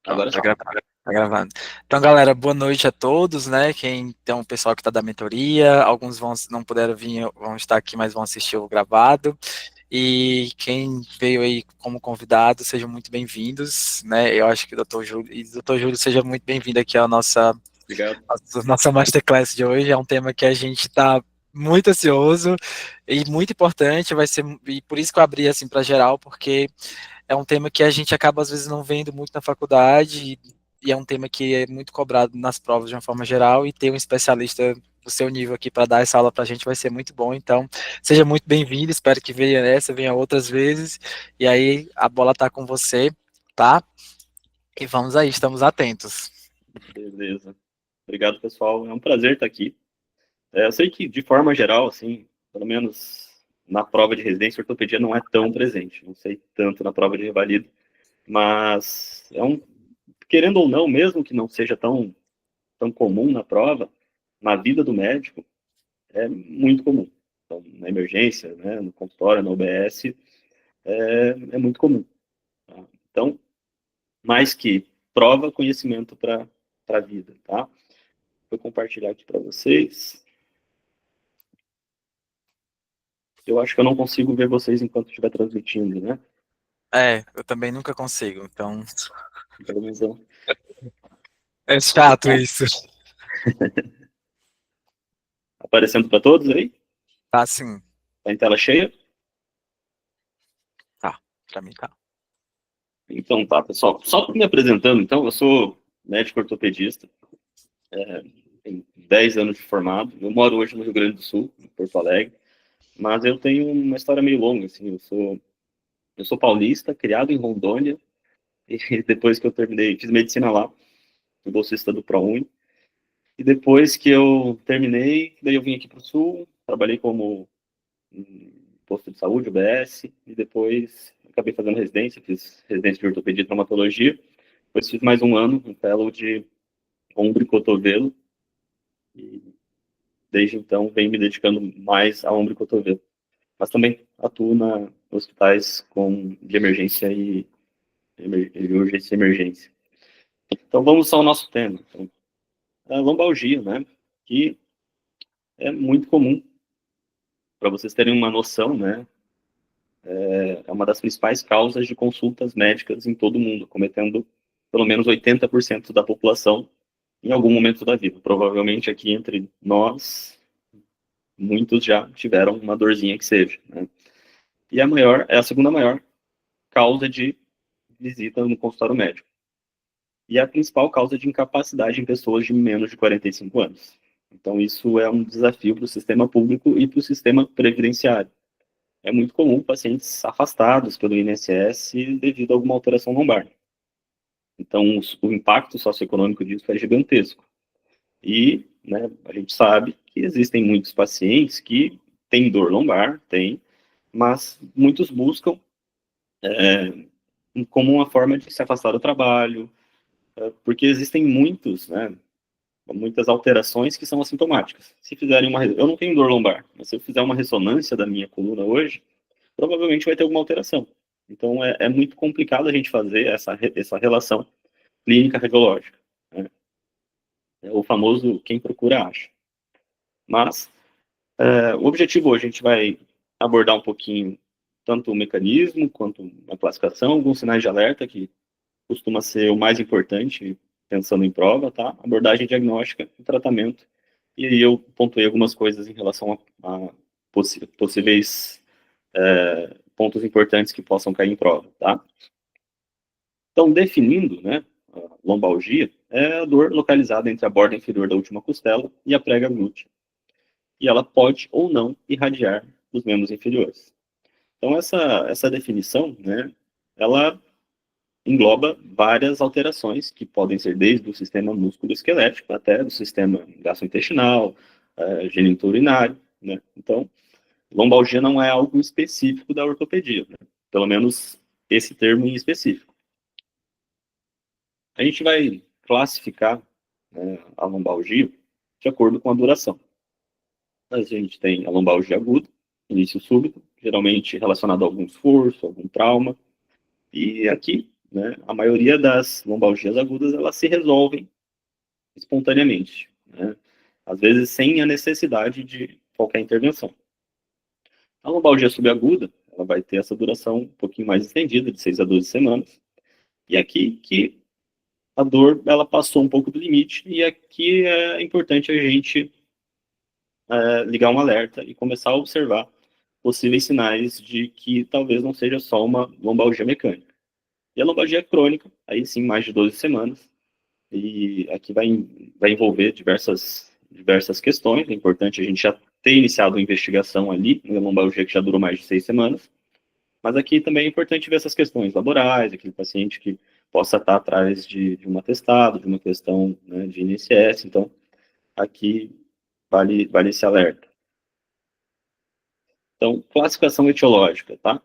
Ó, Agora tá sim. gravando, tá gravando. Então, galera, boa noite a todos, né? Quem tem um pessoal que está da mentoria, alguns não puderam vir, vão estar aqui, mas vão assistir o gravado. E quem veio aí como convidado, sejam muito bem-vindos, né? Eu acho que o Dr. Júlio, e Dr. Júlio, seja muito bem-vindo aqui à Obrigado. nossa Masterclass de hoje. É um tema que a gente está muito ansioso e muito importante, vai ser, e por isso que eu abri assim para geral, porque é um tema que a gente acaba às vezes não vendo muito na faculdade e é um tema que é muito cobrado nas provas de uma forma geral e ter um especialista do seu nível aqui para dar essa aula para a gente vai ser muito bom. Então, seja muito bem-vindo, espero que venha essa, venha outras vezes. E aí, a bola tá com você, tá? E vamos aí, estamos atentos. Beleza. Obrigado, pessoal. É um prazer estar aqui. Eu sei que, de forma geral, assim, pelo menos na prova de residência, ortopedia não é tão presente. Não sei tanto na prova de revalida, mas querendo ou não, mesmo que não seja tão comum na prova, na vida do médico, é muito comum. Então, na emergência, né, no consultório, na UBS, é muito comum. Tá? Então, mais que prova, conhecimento para a vida, tá? Vou compartilhar aqui para vocês. Eu acho que eu não consigo ver vocês enquanto estiver transmitindo, né? É, eu também nunca consigo, então Pelo menos eu. é chato isso. Aparecendo para todos aí? Tá sim, Tá em tela cheia? tá, pra mim tá. Então tá, pessoal. Só me apresentando, então, eu sou médico ortopedista, tenho 10 anos de formado. Eu moro hoje no Rio Grande do Sul, em Porto Alegre, mas eu tenho uma história meio longa, assim. Eu sou paulista, criado em Rondônia, e depois que eu terminei, fiz medicina lá, fui bolsista do ProUni. E depois que eu terminei, daí eu vim aqui para o Sul, trabalhei como posto de saúde, UBS, e depois acabei fazendo residência, fiz residência de ortopedia e traumatologia, depois fiz mais um ano, um fellow de ombro e cotovelo, e desde então venho me dedicando mais a ombro e cotovelo. Mas também atuo na hospitais de emergência e urgência e emergência. Então vamos ao nosso tema. Então, a lombalgia, né, que é muito comum. Para vocês terem uma noção, né, é uma das principais causas de consultas médicas em todo o mundo, cometendo pelo menos 80% da população em algum momento da vida. Provavelmente aqui entre nós, muitos já tiveram uma dorzinha que seja, né? E é a segunda maior causa de visita no consultório médico. E é a principal causa de incapacidade em pessoas de menos de 45 anos. Então isso é um desafio para o sistema público e para o sistema previdenciário. É muito comum pacientes afastados pelo INSS devido a alguma alteração lombar. Então, o impacto socioeconômico disso é gigantesco. E, né, a gente sabe que existem muitos pacientes que têm dor lombar, mas muitos buscam como uma forma de se afastar do trabalho, porque existem muitas alterações que são assintomáticas. Se fizerem eu não tenho dor lombar, mas se eu fizer uma ressonância da minha coluna hoje, provavelmente vai ter alguma alteração. Então, é muito complicado a gente fazer essa relação clínica radiológica, né? É o famoso quem procura acha. Mas, o objetivo hoje, a gente vai abordar um pouquinho tanto o mecanismo quanto a classificação, alguns sinais de alerta, que costuma ser o mais importante, pensando em prova, tá? Abordagem diagnóstica e tratamento. E aí eu pontuei algumas coisas em relação a possíveis pontos importantes que possam cair em prova, tá? Então, definindo, né, a lombalgia é a dor localizada entre a borda inferior da última costela e a prega glútea. E ela pode ou não irradiar os membros inferiores. Então, essa definição, né, ela engloba várias alterações que podem ser desde o sistema músculo-esquelético até do sistema gastrointestinal, geniturinário, né? Então, lombalgia não é algo específico da ortopedia, né? Pelo menos esse termo em específico. A gente vai classificar, né, a lombalgia de acordo com a duração. A gente tem a lombalgia aguda, início súbito, geralmente relacionado a algum esforço, algum trauma. E aqui né, a maioria das lombalgias agudas, elas se resolvem espontaneamente, né, às vezes sem a necessidade de qualquer intervenção. A lombalgia subaguda, ela vai ter essa duração um pouquinho mais estendida, de 6 a 12 semanas, e aqui que a dor, ela passou um pouco do limite, e aqui é importante a gente ligar um alerta e começar a observar possíveis sinais de que talvez não seja só uma lombalgia mecânica. E a lombalgia crônica, aí sim, mais de 12 semanas, e aqui vai envolver diversas questões. É importante a gente já ter iniciado uma investigação ali, na lombalgia que já durou mais de 6 semanas, mas aqui também é importante ver essas questões laborais, aquele paciente que possa estar atrás de um atestado, de uma questão, né, de INSS, então aqui vale esse alerta. Então, classificação etiológica, tá?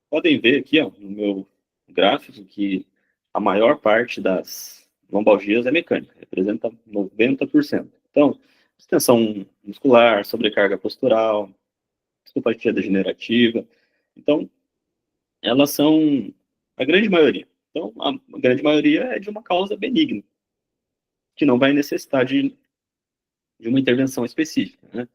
Podem ver aqui, ó, no meu gráfico, que a maior parte das lombalgias é mecânica, representa 90%. Então, distensão muscular, sobrecarga postural, discopatia degenerativa. Então, elas são a grande maioria. Então, a grande maioria é de uma causa benigna, que não vai necessitar de uma intervenção específica, né?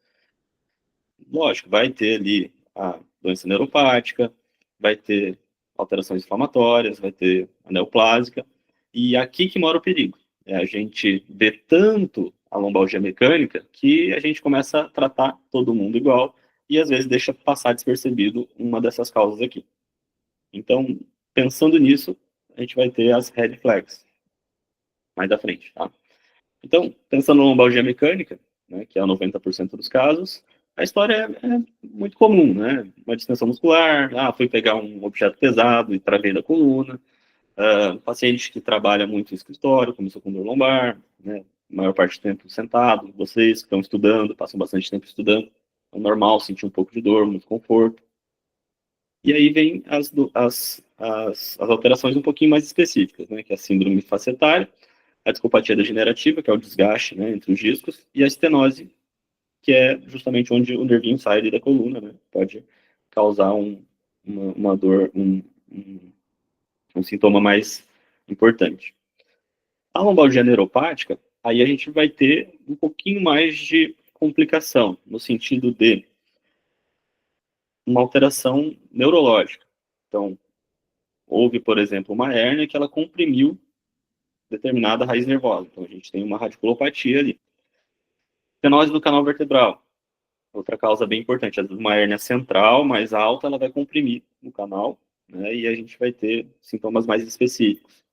Lógico, vai ter ali a doença neuropática, vai ter alterações inflamatórias, vai ter a neoplásica, e aqui que mora o perigo. É a gente vê tanto a lombalgia mecânica que a gente começa a tratar todo mundo igual e às vezes deixa passar despercebido uma dessas causas aqui. Então, pensando nisso, a gente vai ter as red flags mais à frente, tá? Então, pensando na lombalgia mecânica, né, que é 90% dos casos, a história é muito comum, né? Uma distensão muscular, foi pegar um objeto pesado e travei da coluna, paciente que trabalha muito em escritório, começou com dor lombar, né? Maior parte do tempo sentado, vocês que estão estudando, passam bastante tempo estudando, é normal sentir um pouco de dor, muito conforto. E aí vem as alterações um pouquinho mais específicas, né? Que é a síndrome facetária, a discopatia degenerativa, que é o desgaste, né, entre os discos, e a estenose, que é justamente onde o nervinho sai ali da coluna, né, pode causar uma dor, um sintoma mais importante. A lombalgia neuropática, aí a gente vai ter um pouquinho mais de complicação, no sentido de uma alteração neurológica. Então, houve, por exemplo, uma hérnia que ela comprimiu determinada raiz nervosa. Então, a gente tem uma radiculopatia ali. Estenose do canal vertebral. Outra causa bem importante, uma hérnia central mais alta, ela vai comprimir o canal, né, e a gente vai ter sintomas mais específicos.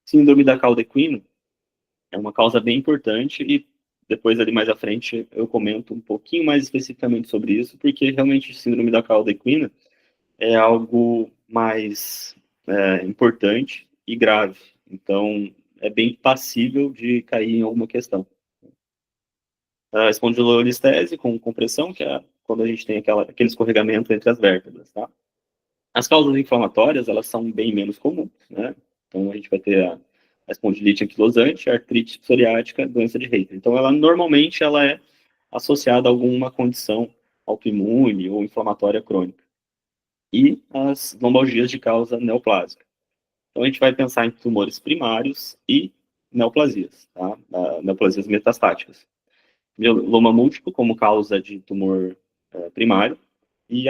Síndrome da cauda equina é uma causa bem importante e depois ali mais à frente eu comento um pouquinho mais especificamente sobre isso, porque realmente síndrome da cauda equina é algo mais importante e grave. Então, é bem passível de cair em alguma questão. A espondilolistese com compressão, que é quando a gente tem aquele escorregamento entre as vértebras, tá? As causas inflamatórias, elas são bem menos comuns, né? Então, a gente vai ter a espondilite anquilosante, a artrite psoriática, doença de Reiter. Então, normalmente, ela é associada a alguma condição autoimune ou inflamatória crônica. E as lombalgias de causa neoplásica. Então, a gente vai pensar em tumores primários e neoplasias, tá? Neoplasias metastáticas. Mieloma múltiplo como causa de tumor primário, e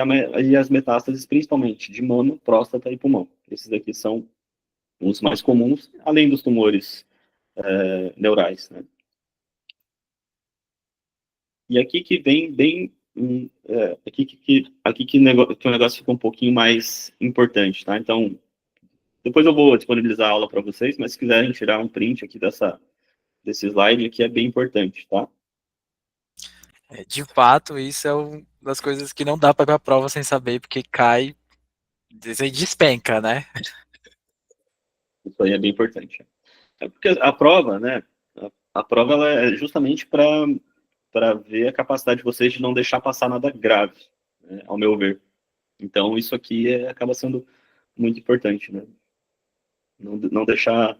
as metástases principalmente de mama, próstata e pulmão. Esses aqui são os mais comuns, além dos tumores neurais, né? E aqui que vem bem, aqui que o negócio fica um pouquinho mais importante, tá? Então, depois eu vou disponibilizar a aula para vocês, mas se quiserem tirar um print aqui desse slide aqui é bem importante, tá? De fato, isso é uma das coisas que não dá para ir para a prova sem saber, porque cai, despenca, né? Isso aí é bem importante. É porque a prova, né? A prova ela é justamente para ver a capacidade de vocês de não deixar passar nada grave, né, ao meu ver. Então, isso aqui acaba sendo muito importante, né? Não deixar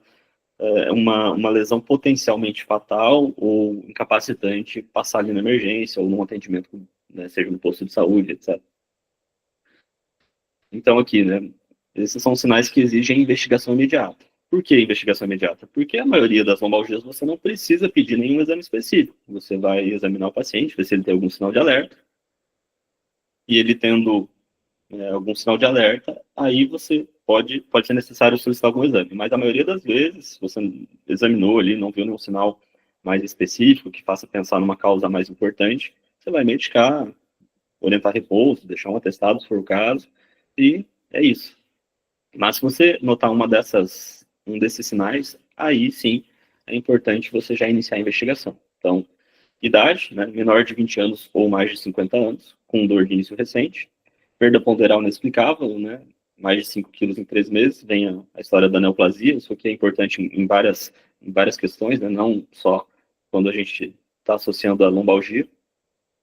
uma lesão potencialmente fatal ou incapacitante passar ali na emergência ou num atendimento, né, seja no posto de saúde, etc. Então, aqui, né? Esses são sinais que exigem investigação imediata. Por que investigação imediata? Porque a maioria das lombalgias você não precisa pedir nenhum exame específico. Você vai examinar o paciente, ver se ele tem algum sinal de alerta, e ele tendo algum sinal de alerta, aí você pode ser necessário solicitar algum exame. Mas a maioria das vezes, se você examinou ali, não viu nenhum sinal mais específico que faça pensar numa causa mais importante, você vai medicar, orientar repouso, deixar um atestado, se for o caso, e é isso. Mas se você notar um desses sinais, aí sim é importante você já iniciar a investigação. Então, idade, né, menor de 20 anos ou mais de 50 anos, com dor de início recente, perda ponderal inexplicável, né, mais de 5 quilos em 3 meses, vem a história da neoplasia, isso aqui é importante em várias questões, né, não só quando a gente está associando a lombalgia,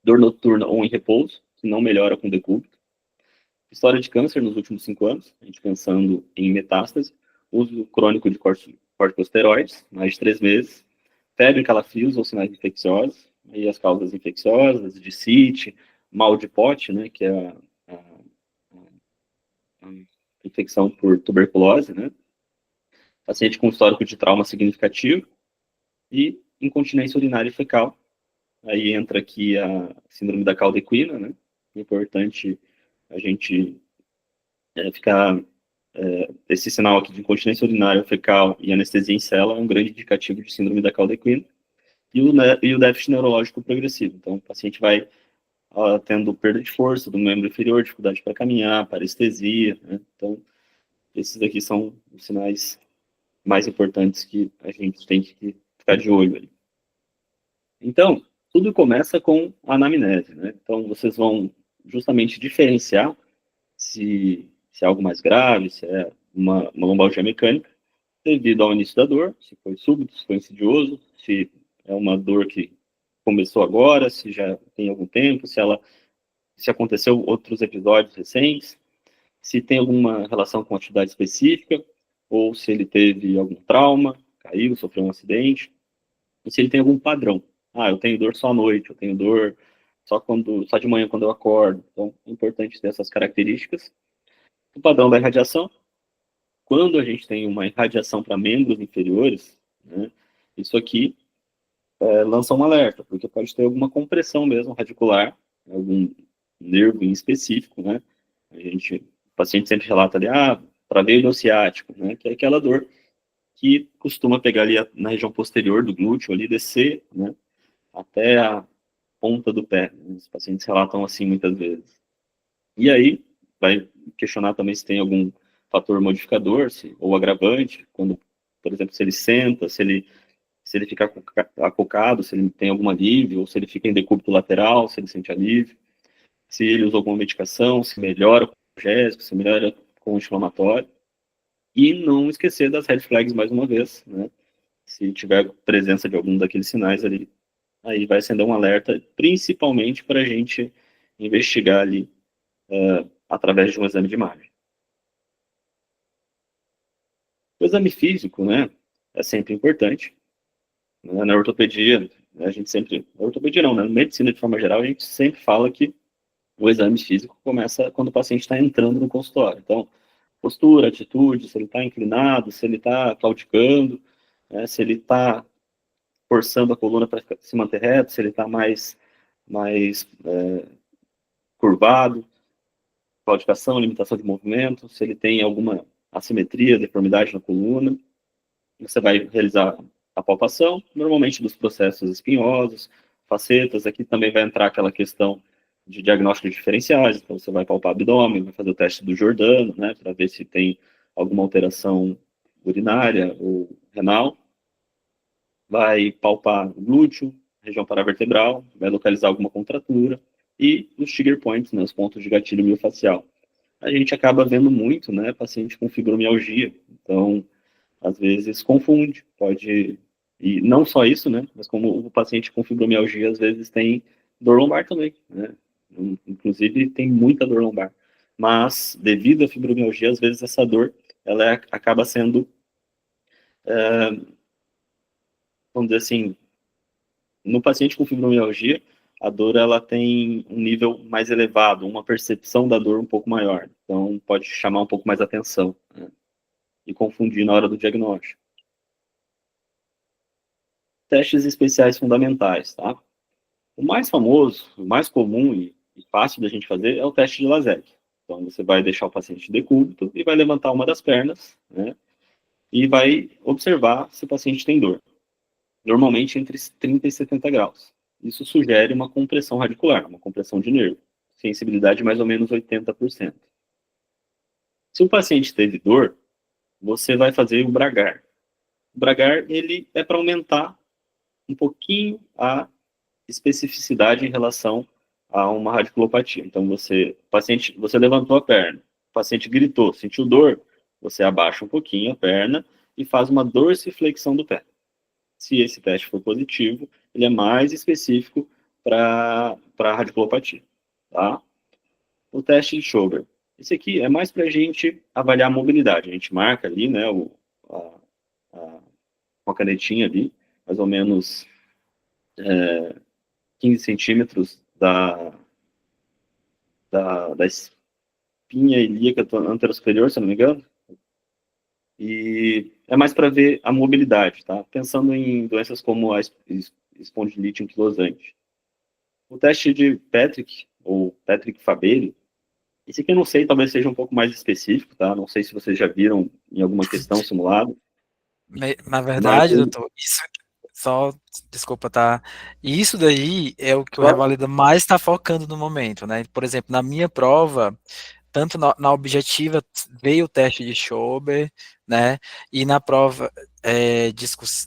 dor noturna ou em repouso, que não melhora com decúbito, história de câncer nos últimos 5 anos, a gente pensando em metástase, uso crônico de corticosteroides, mais de 3 meses, febre, calafrios ou sinais infecciosos, aí as causas infecciosas, de CIT, mal de Pote, né, que é a infecção por tuberculose, né, paciente com histórico de trauma significativo e incontinência urinária e fecal. Aí entra aqui a síndrome da cauda equina, né, é importante a gente ficar esse sinal aqui de incontinência urinária fecal e anestesia em célula é um grande indicativo de síndrome da cauda equina, e o déficit neurológico progressivo. Então, o paciente vai tendo perda de força do membro inferior, dificuldade para caminhar, parestesia, né? Então, esses aqui são os sinais mais importantes que a gente tem que ficar de olho ali. Então, tudo começa com a anamnese, né? Então, vocês vão justamente diferenciar se é algo mais grave, se é uma lombalgia mecânica, devido ao início da dor, se foi súbito, se foi insidioso, se é uma dor que começou agora, se já tem algum tempo, se aconteceu outros episódios recentes, se tem alguma relação com atividade específica, ou se ele teve algum trauma, caiu, sofreu um acidente, e se ele tem algum padrão. Ah, eu tenho dor só à noite, eu tenho dor só de manhã quando eu acordo. Então, é importante ter essas características. O padrão da irradiação, quando a gente tem uma irradiação para membros inferiores, né, isso aqui lança um alerta, porque pode ter alguma compressão mesmo radicular, algum nervo em específico, né? O paciente sempre relata ali, travêo ciático, né? Que é aquela dor que costuma pegar ali na região posterior do glúteo, ali descer, né? Até a ponta do pé. Os pacientes relatam assim muitas vezes. E aí, vai questionar também se tem algum fator modificador, ou agravante, quando, por exemplo, se ele senta, se ele fica acocado, se ele tem algum alívio, ou se ele fica em decúbito lateral, se ele sente alívio, se ele usou alguma medicação, se melhora com o analgésico, se melhora com o inflamatório. E não esquecer das red flags mais uma vez, né? Se tiver presença de algum daqueles sinais ali, aí vai acender um alerta, principalmente para a gente investigar ali através de um exame de imagem. O exame físico, né, é sempre importante. Na ortopedia, né, a gente sempre... Na ortopedia não, né? Na medicina de forma geral, a gente sempre fala que o exame físico começa quando o paciente está entrando no consultório. Então, postura, atitude, se ele está inclinado, se ele está claudicando, né, se ele está forçando a coluna para se manter reto, se ele está mais curvado, claudicação, limitação de movimento, se ele tem alguma assimetria, deformidade na coluna. Você vai realizar a palpação, normalmente dos processos espinhosos, facetas. Aqui também vai entrar aquela questão de diagnósticos diferenciais, então você vai palpar abdômen, vai fazer o teste do Giordano, né, para ver se tem alguma alteração urinária ou renal. Vai palpar o glúteo, região paravertebral, vai localizar alguma contratura, e os trigger points, né, os pontos de gatilho miofascial. A gente acaba vendo muito, né, paciente com fibromialgia, então, às vezes, confunde, pode... E não só isso, né, mas como o paciente com fibromialgia, às vezes, tem dor lombar também, né, inclusive tem muita dor lombar. Mas, devido à fibromialgia, às vezes essa dor, ela acaba sendo, vamos dizer assim, no paciente com fibromialgia, a dor ela tem um nível mais elevado, uma percepção da dor um pouco maior. Então, pode chamar um pouco mais atenção, né? E confundir na hora do diagnóstico. Testes especiais fundamentais, tá? O mais famoso, o mais comum e fácil da gente fazer é o teste de Laseg. Então, você vai deixar o paciente de decúbito e vai levantar uma das pernas, né? E vai observar se o paciente tem dor. Normalmente entre 30 e 70 graus. Isso sugere uma compressão radicular, uma compressão de nervo. Sensibilidade mais ou menos 80%. Se o paciente teve dor, você vai fazer o Bragar. O Bragar, ele é para aumentar um pouquinho a especificidade em relação a uma radiculopatia. Então, você levantou a perna, o paciente gritou, sentiu dor, você abaixa um pouquinho a perna e faz uma dorsiflexão do pé. Se esse teste for positivo, ele é mais específico para a radiculopatia, tá? O teste de Schober. Esse aqui é mais para a gente avaliar a mobilidade. A gente marca ali, né, uma canetinha ali, mais ou menos 15 centímetros da espinha ilíaca anterosuperior, se eu não me engano. E é mais para ver a mobilidade, tá? Pensando em doenças como a espondilite anquilosante. O teste de Patrick, ou Patrick-Fabry, esse aqui eu não sei, talvez seja um pouco mais específico, tá? Não sei se vocês já viram em alguma questão simulada. Na verdade, doutor, isso só, desculpa, tá? Isso daí é o que o Revalida mais está focando no momento, né? Por exemplo, na minha prova, tanto na objetiva veio o teste de Schober, né? E na prova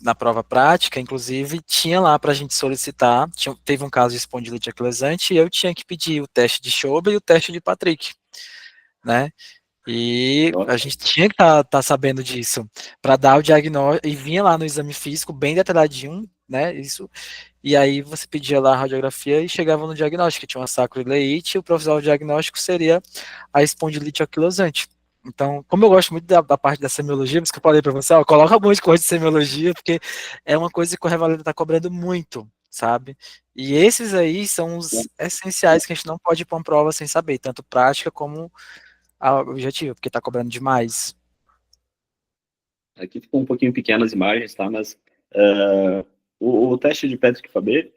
na prova prática, inclusive, tinha lá para a gente solicitar. Teve um caso de espondilite anquilosante e eu tinha que pedir o teste de Schober e o teste de Patrick, né? E a gente tinha que tá sabendo disso para dar o diagnóstico, e vinha lá no exame físico bem detalhadinho, né? Isso. E aí você pedia lá a radiografia e chegava no diagnóstico, que tinha uma sacroileite, e o profissional diagnóstico seria a espondilite anquilosante. Então, como eu gosto muito da parte da semiologia, por isso que eu falei para você, ó, coloca um monte de coisa de semiologia, porque é uma coisa que o Revalida está cobrando muito, sabe? E esses aí são os essenciais que a gente não pode ir para uma prova sem saber, tanto prática como a objetiva, porque está cobrando demais. Aqui ficou um pouquinho pequenas as imagens, tá? Mas o teste de Patrick-Fabry,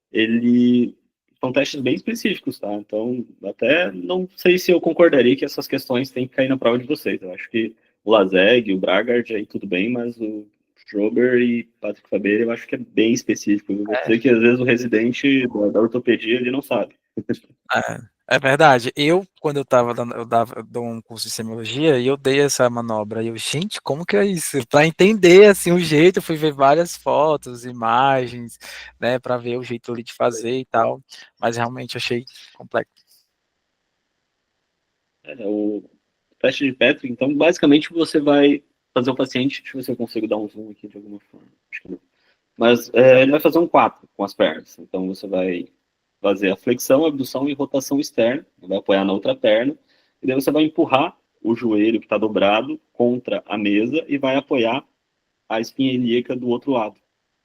ele são testes bem específicos, tá? Então, até não sei se eu concordaria que essas questões têm que cair na prova de vocês. Eu acho que o Laseg, o Bragard, aí tudo bem, mas o Schober e Patrick-Fabry eu acho que é bem específico. Eu vou dizer que às vezes o residente da ortopedia ele não sabe. É verdade. Quando eu dou um curso de semiologia e eu dei essa manobra. E eu, gente, como que é isso? Para entender assim o jeito, eu fui ver várias fotos, imagens, né, para ver o jeito ali de fazer e tal. Mas realmente achei complexo. O teste de Patrick, então, basicamente você vai fazer o paciente, deixa eu ver se eu consigo dar um zoom aqui de alguma forma. Acho que não. Mas ele vai fazer um 4 com as pernas. Então você vai fazer a flexão, abdução e rotação externa, vai apoiar na outra perna, e daí você vai empurrar o joelho que está dobrado contra a mesa e vai apoiar a espinha ilíaca do outro lado.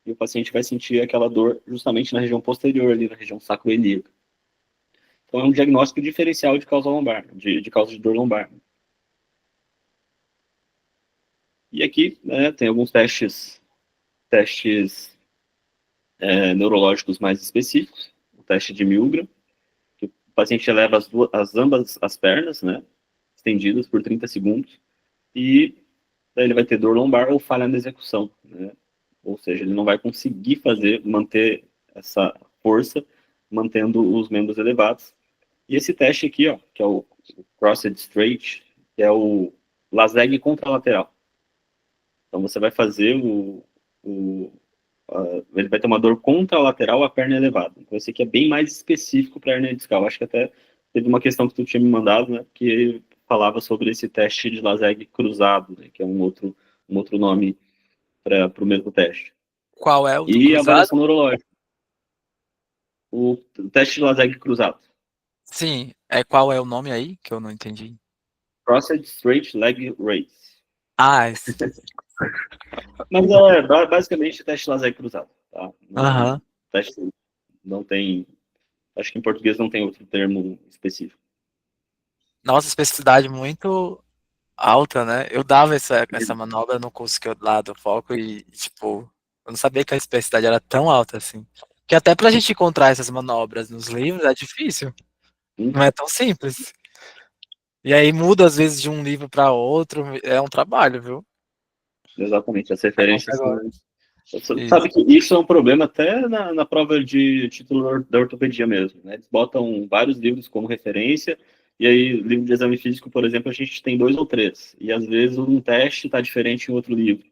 E o paciente vai sentir aquela dor justamente na região posterior, ali na região sacroiliaca. Então é um diagnóstico diferencial de causa lombar, de causa de dor lombar. E aqui, né, tem alguns testes neurológicos mais específicos. O teste de Milgram, que o paciente eleva ambas as pernas, né, estendidas por 30 segundos, e daí ele vai ter dor lombar ou falha na execução, né? Ou seja, ele não vai conseguir manter essa força, mantendo os membros elevados. E esse teste aqui, ó, que é o Crossed Straight, que é o Laseg contralateral. Então você vai fazer ele vai ter uma dor contralateral à perna elevada. Então esse aqui é bem mais específico para a hernia discal. Acho que até teve uma questão que tu tinha me mandado, né, que falava sobre esse teste de Laseg cruzado, né, que é um outro nome para o mesmo teste. Qual é o do E cruzado? a avaliação neurológica. O teste de Laseg cruzado. Sim, qual é o nome aí que eu não entendi? Crossed Straight Leg Raise. Esse. Mas é basicamente teste Laseg cruzado, tá? Aham. Teste não tem Acho que em português não tem outro termo específico. Nossa, especificidade muito alta, né? Eu dava essa manobra no curso que eu lá do foco e, tipo, eu não sabia que a especificidade era tão alta assim. Que até pra gente encontrar essas manobras nos livros é difícil. Não é tão simples. E aí muda às vezes de um livro para outro, é um trabalho, viu? Exatamente, as Aí vamos referências agora. são. Isso. Sabe que isso é um problema até na prova de título da ortopedia mesmo, né? Eles botam vários livros como referência, e aí, livro de exame físico, por exemplo, a gente tem dois ou três, e às vezes um teste está diferente em outro livro.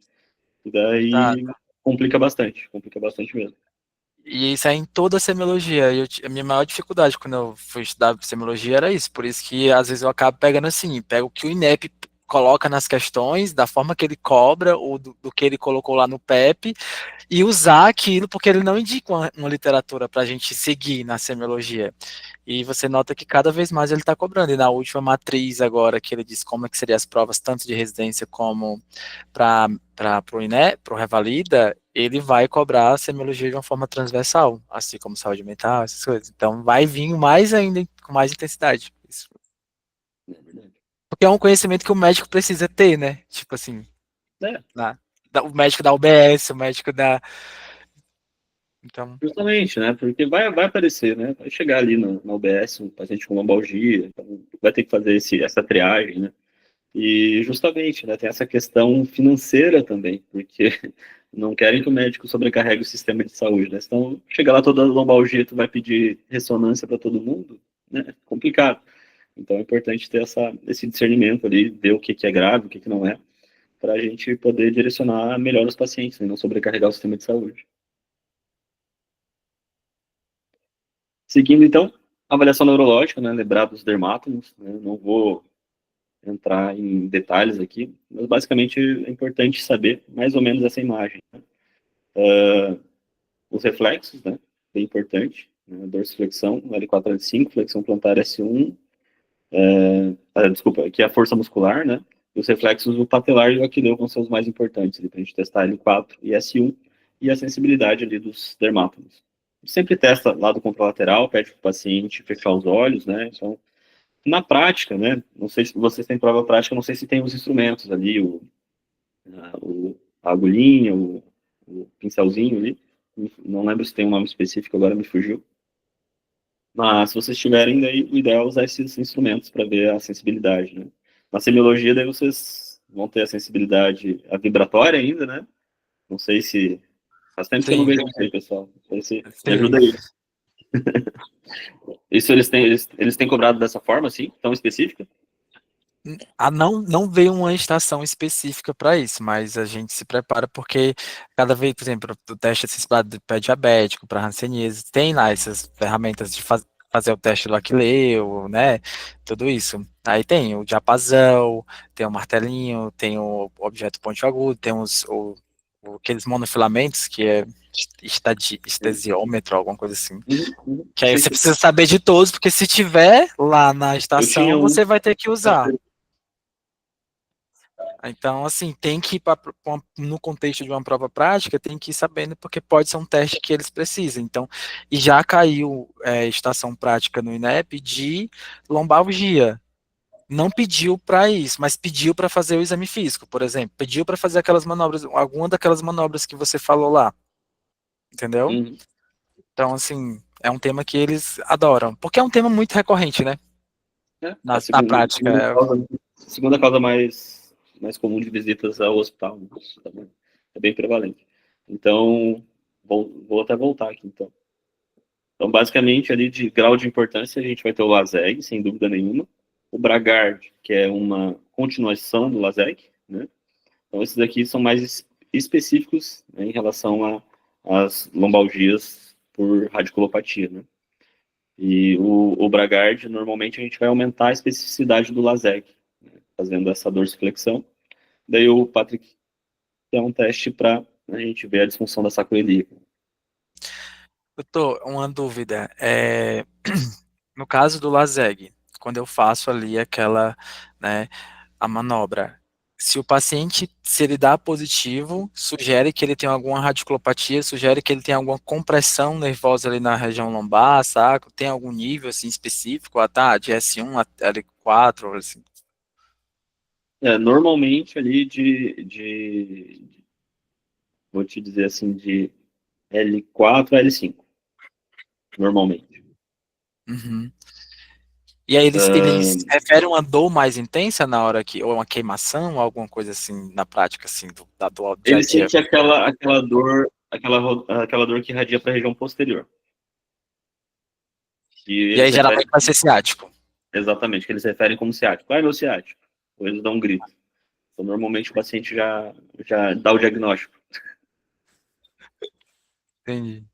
E daí Exato. complica bastante mesmo. E isso é em toda a semiologia. A minha maior dificuldade quando eu fui estudar semiologia era isso. Por isso que às vezes eu acabo pegando assim, pego o que o INEP coloca nas questões, da forma que ele cobra, ou do que ele colocou lá no PEP, e usar aquilo, porque ele não indica uma literatura para a gente seguir na semiologia. E você nota que cada vez mais ele está cobrando. E na última matriz agora, que ele diz como é que seriam as provas, tanto de residência como para o INE, para o Revalida, ele vai cobrar a semiologia de uma forma transversal, assim como saúde mental, essas coisas. Então vai vir mais ainda, com mais intensidade. Isso. É verdade. Porque é um conhecimento que o médico precisa ter, né? Tipo assim, É, o médico da UBS, o médico da. Então, justamente, né? Porque vai aparecer, né? Vai chegar ali na UBS um paciente com lombalgia, então vai ter que fazer essa triagem, né? E justamente, né, tem essa questão financeira também, porque não querem que o médico sobrecarregue o sistema de saúde, né? Então, chega lá toda lombalgia, tu vai pedir ressonância para todo mundo, né? É complicado. Então, é importante ter esse discernimento ali, ver o que, que é grave, o que, que não é, para a gente poder direcionar melhor os pacientes, né, e não sobrecarregar o sistema de saúde. Seguindo, então, avaliação neurológica, né? Lembrar dos dermátomos, né? Não vou entrar em detalhes aqui, mas basicamente é importante saber mais ou menos essa imagem. Os reflexos, né? Bem importante. Né? Dorsiflexão, L4, L5, flexão plantar S1, desculpa, aqui é a força muscular, né? E os reflexos, o patelar e o aquileu vão ser os mais importantes, para a gente testar L4 e S1, e a sensibilidade ali dos dermátomos. Sempre testa lado contralateral, pede para o paciente fechar os olhos, né? Então, na prática, né? Não sei se vocês têm prova prática, não sei se tem os instrumentos ali, a agulhinha, o pincelzinho ali. Não lembro se tem um nome específico, agora me fugiu. Mas se vocês tiverem, daí o ideal é usar esses instrumentos para ver a sensibilidade, né? Na semiologia, daí vocês vão ter a sensibilidade a vibratória ainda, né? Não sei se... Faz tempo que eu não sim, vejo isso aí, pessoal. Não sei se me sim. ajuda aí. Isso eles têm cobrado dessa forma, assim, tão específica? Não veio uma estação específica para isso, mas a gente se prepara porque cada vez, por exemplo, o teste acessibilidade do pé diabético para hanseníase, tem lá essas ferramentas de fazer o teste do Aquileu, né? Tudo isso. Aí tem o diapasão, tem o martelinho, tem o objeto pontiagudo, tem aqueles monofilamentos que é estesiômetro, alguma coisa assim. Uhum, uhum. Que aí Sim, você sim. precisa saber de todos, porque se tiver lá na Eu tinha estação, um. você vai ter que usar. Então, assim, tem que ir no contexto de uma prova prática, tem que ir sabendo, porque pode ser um teste que eles precisam. Então, e já caiu estação prática no INEP de lombalgia. Não pediu para isso, mas pediu para fazer o exame físico, por exemplo. Pediu para fazer aquelas manobras, alguma daquelas manobras que você falou lá, entendeu? Uhum. Então, assim, é um tema que eles adoram, porque é um tema muito recorrente, né? É a Na prática. segunda causa mais comum de visitas ao hospital, né? É bem prevalente. Então, vou até voltar aqui, então. Então, basicamente, ali de grau de importância, a gente vai ter o LASEG, sem dúvida nenhuma. O Bragard, que é uma continuação do LASEG, né? Então, esses aqui são mais específicos, né, em relação às lombalgias por radiculopatia, né? E o Bragard, normalmente, a gente vai aumentar a especificidade do LASEG, né, fazendo essa dorsiflexão. Daí o Patrick é um teste para a gente ver a disfunção da sacroiliaca ilíaca. Doutor, uma dúvida. No caso do LASEG, quando eu faço ali aquela, né, a manobra, Se o paciente, se ele dá positivo, sugere que ele tem alguma radiculopatia, sugere que ele tem alguma compressão nervosa ali na região lombar, saco, tem algum nível assim específico, tá, de S1 a L4, assim. Normalmente ali vou te dizer assim, de L4 a L5, normalmente. Uhum. E aí eles referem uma dor mais intensa na hora que, ou uma queimação, alguma coisa assim, na prática, assim, da dor do dia a Ele dia. sente aquela dor, aquela dor que irradia para a região posterior. Que E aí eles referem, geralmente vai ser ciático. exatamente, que eles referem como ciático. Meu ciático. Ou eles dão um grito. Então, normalmente o paciente já dá o diagnóstico. Entendi.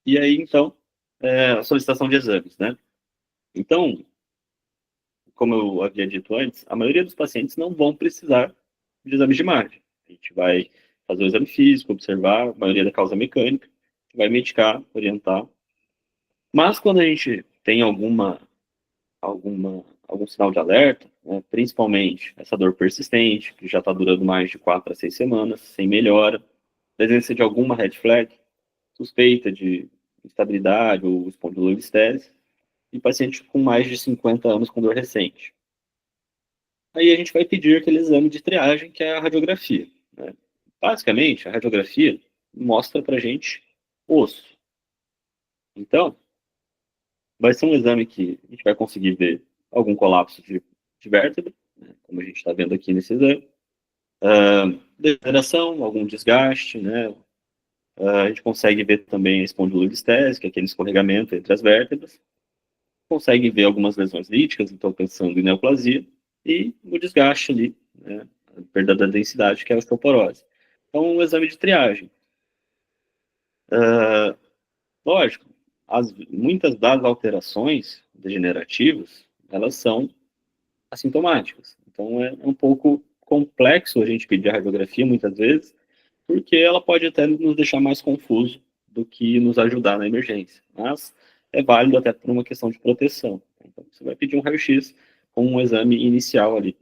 E aí, então, a solicitação de exames, né? Então, como eu havia dito antes, a maioria dos pacientes não vão precisar de exames de imagem. A gente vai fazer o exame físico, observar a maioria da causa mecânica, vai medicar, orientar. Mas quando a gente tem algum sinal de alerta, né, principalmente essa dor persistente, que já está durando mais de 4 a 6 semanas, sem melhora, presença de alguma red flag, suspeita de instabilidade ou espondilolistese, e paciente com mais de 50 anos com dor recente. Aí a gente vai pedir aquele exame de triagem, que é a radiografia. Né? Basicamente, a radiografia mostra para a gente osso. Então, vai ser um exame que a gente vai conseguir ver algum colapso de vértebra, né? Como a gente está vendo aqui nesse exame, degeneração, algum desgaste, né? A gente consegue ver também a espondilolistese, que é aquele escorregamento entre as vértebras, consegue ver algumas lesões líticas, então pensando em neoplasia, e o desgaste ali, né, a perda da densidade, que é a osteoporose. Então, um exame de triagem. Lógico, muitas das alterações degenerativas, elas são assintomáticas. Então, é um pouco complexo a gente pedir a radiografia, muitas vezes, porque ela pode até nos deixar mais confuso do que nos ajudar na emergência. Mas é válido até por uma questão de proteção. Então, você vai pedir um raio-x com um exame inicial ali.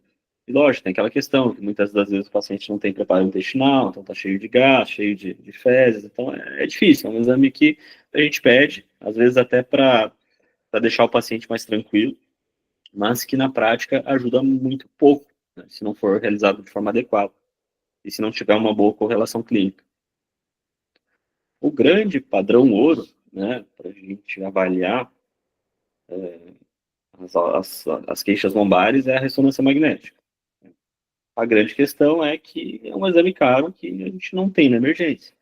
E lógico, tem aquela questão que muitas das vezes o paciente não tem preparo intestinal, então está cheio de gás, cheio de fezes, então é difícil, é um exame que a gente pede, às vezes até para deixar o paciente mais tranquilo, mas que na prática ajuda muito pouco, né, se não for realizado de forma adequada e se não tiver uma boa correlação clínica. O grande padrão ouro, né, para a gente avaliar as queixas lombares é a ressonância magnética. A grande questão é que é um exame caro que a gente não tem na emergência.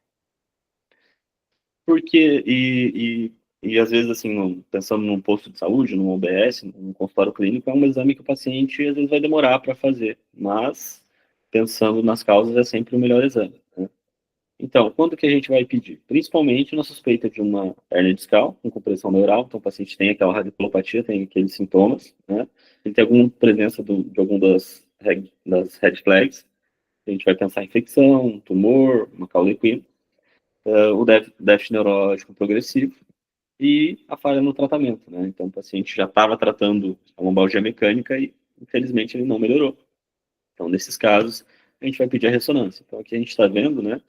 Porque, e às vezes, assim, pensando num posto de saúde, num OBS, num consultório clínico, é um exame que o paciente às vezes vai demorar para fazer, mas pensando nas causas é sempre o melhor exame, né? Então, quando que a gente vai pedir? Principalmente na suspeita de uma hérnia discal, com compressão neural, então o paciente tem aquela radiculopatia, tem aqueles sintomas, né? Ele tem alguma presença de alguma das red flags, a gente vai pensar em infecção, tumor, uma cauda equina, o déficit neurológico progressivo e a falha no tratamento, né? Então o paciente já estava tratando a lombalgia mecânica e, infelizmente, ele não melhorou. Então, nesses casos, a gente vai pedir a ressonância. Então, aqui a gente está vendo, né,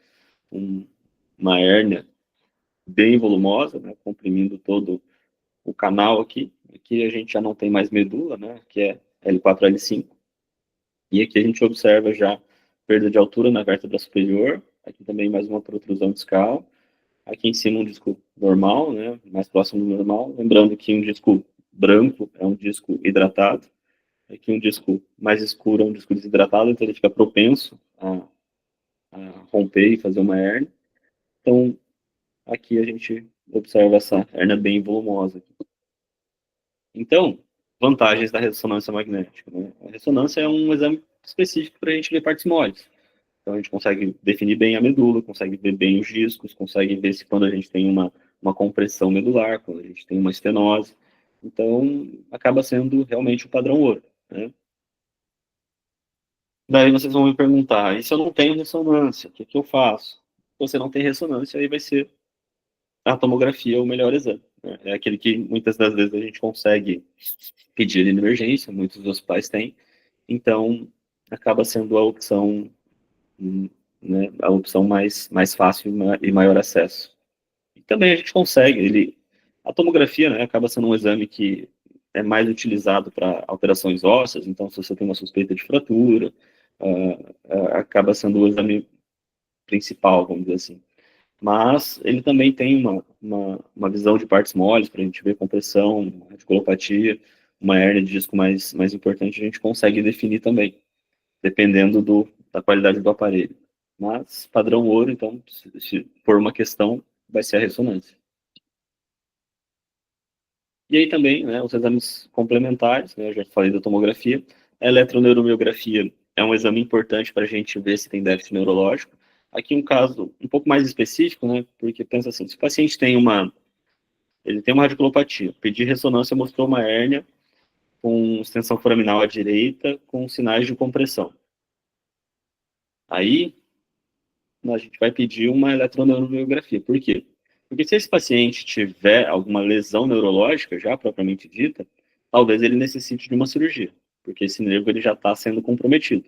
uma hérnia bem volumosa, né, comprimindo todo o canal aqui. Aqui a gente já não tem mais medula, né, que é L4, L5. E aqui a gente observa já perda de altura na vértebra superior. Aqui também mais uma protrusão discal. Aqui em cima um disco normal, né, mais próximo do normal. Lembrando que um disco branco é um disco hidratado. Aqui um disco mais escuro é um disco desidratado, então ele fica propenso a romper e fazer uma hérnia. Então, aqui a gente observa essa hérnia bem volumosa. Então, vantagens da ressonância magnética, né? A ressonância é um exame específico para a gente ver partes moles. Então, a gente consegue definir bem a medula, consegue ver bem os discos, consegue ver se quando a gente tem uma compressão medular, quando a gente tem uma estenose. Então, acaba sendo realmente o padrão ouro, né? Daí vocês vão me perguntar, e se eu não tenho ressonância, o que eu faço? Se você não tem ressonância, aí vai ser a tomografia o melhor exame, né? É aquele que muitas das vezes a gente consegue pedir ele na emergência, muitos dos hospitais têm, então acaba sendo a opção, né, a opção mais fácil e maior acesso. E também a gente consegue, a tomografia, né, acaba sendo um exame que é mais utilizado para alterações ósseas, então se você tem uma suspeita de fratura, acaba sendo o exame principal, vamos dizer assim. Mas ele também tem uma visão de partes moles, para a gente ver compressão, radiculopatia, uma hérnia de disco mais importante, a gente consegue definir também, dependendo da qualidade do aparelho. Mas padrão ouro, então, se for uma questão, vai ser a ressonância. E aí também, né, os exames complementares, né, eu já falei da tomografia, a eletroneuromiografia é um exame importante para a gente ver se tem déficit neurológico. Aqui um caso um pouco mais específico, né, porque pensa assim, se o paciente ele tem uma radiculopatia, pedir ressonância mostrou uma hérnia com extensão foraminal à direita com sinais de compressão. Aí, a gente vai pedir uma eletroneuromiografia. Por quê? Porque se esse paciente tiver alguma lesão neurológica, já propriamente dita, talvez ele necessite de uma cirurgia, porque esse nervo ele já está sendo comprometido.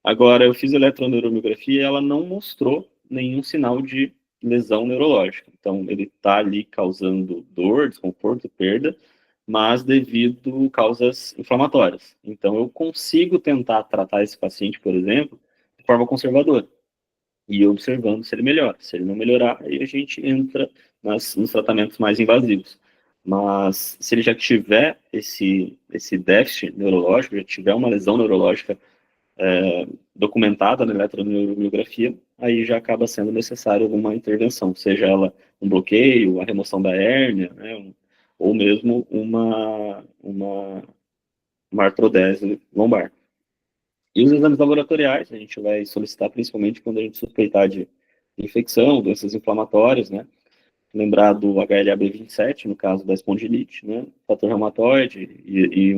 Agora, eu fiz a eletroneuromiografia e ela não mostrou nenhum sinal de lesão neurológica. Então, ele está ali causando dor, desconforto, perda, mas devido a causas inflamatórias. Então, eu consigo tentar tratar esse paciente, por exemplo, de forma conservadora e observando se ele melhora. Se ele não melhorar, aí a gente entra nos tratamentos mais invasivos. Mas se ele já tiver esse déficit neurológico, já tiver uma lesão neurológica documentada na eletroneuromiografia, aí já acaba sendo necessário alguma intervenção, seja ela um bloqueio, a remoção da hérnia, né, ou mesmo uma artrodese lombar. E os exames laboratoriais, a gente vai solicitar principalmente quando a gente suspeitar de infecção, doenças inflamatórias, né? Lembrar do HLA-B27, no caso da espondilite, né? Fator reumatoide e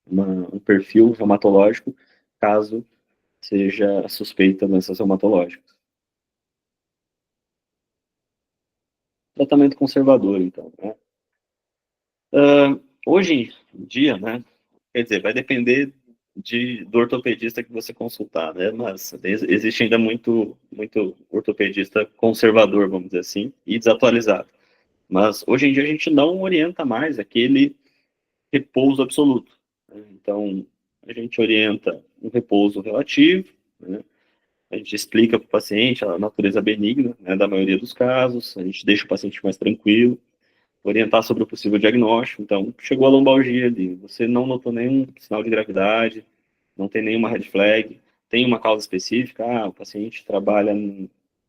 um perfil reumatológico, caso seja suspeita de doenças reumatológicas. Tratamento conservador, então, né? Hoje em dia, né? Quer dizer, vai depender do ortopedista que você consultar, né? Mas existe ainda muito ortopedista conservador, vamos dizer assim, e desatualizado. Mas hoje em dia a gente não orienta mais aquele repouso absoluto, né? Então, a gente orienta um repouso relativo, né? A gente explica para o paciente a natureza benigna, né, da maioria dos casos, a gente deixa o paciente mais tranquilo, orientar sobre o possível diagnóstico. Então, chegou a lombalgia ali, você não notou nenhum sinal de gravidade, não tem nenhuma red flag, tem uma causa específica, o paciente trabalha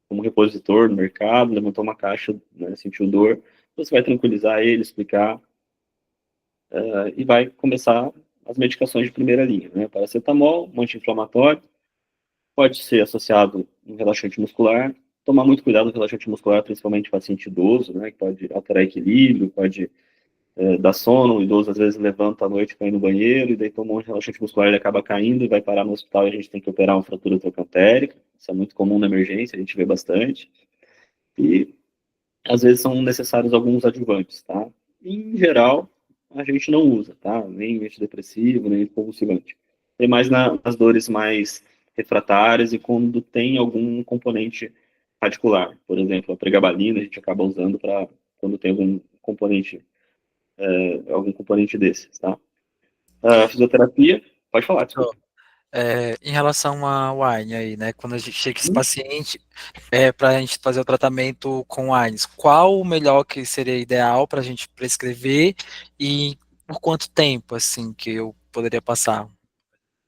como repositor no mercado, levantou uma caixa, né, sentiu dor, você vai tranquilizar ele, explicar, e vai começar as medicações de primeira linha, né, paracetamol, um anti-inflamatório, pode ser associado a um relaxante muscular, tomar muito cuidado com o relaxante muscular, principalmente em paciente idoso, né, que pode alterar equilíbrio, pode dar sono, o idoso às vezes levanta à noite para ir no banheiro, e daí toma um relaxante muscular, ele acaba caindo e vai parar no hospital e a gente tem que operar uma fratura trocantérica, isso é muito comum na emergência, a gente vê bastante, e às vezes são necessários alguns adjuvantes, tá? Em geral, a gente não usa, tá? Nem antidepressivo, nem convulsivante. Tem mais nas dores mais refratárias e quando tem algum componente radicular. Por exemplo, a pregabalina a gente acaba usando para quando tem algum componente desses, tá? A fisioterapia, pode falar, desculpa. Em relação ao AINE aí, né? Quando a gente chega esse Hum? paciente, para a gente fazer o tratamento com AINES, qual o melhor que seria ideal para a gente prescrever e por quanto tempo, assim, que eu poderia passar?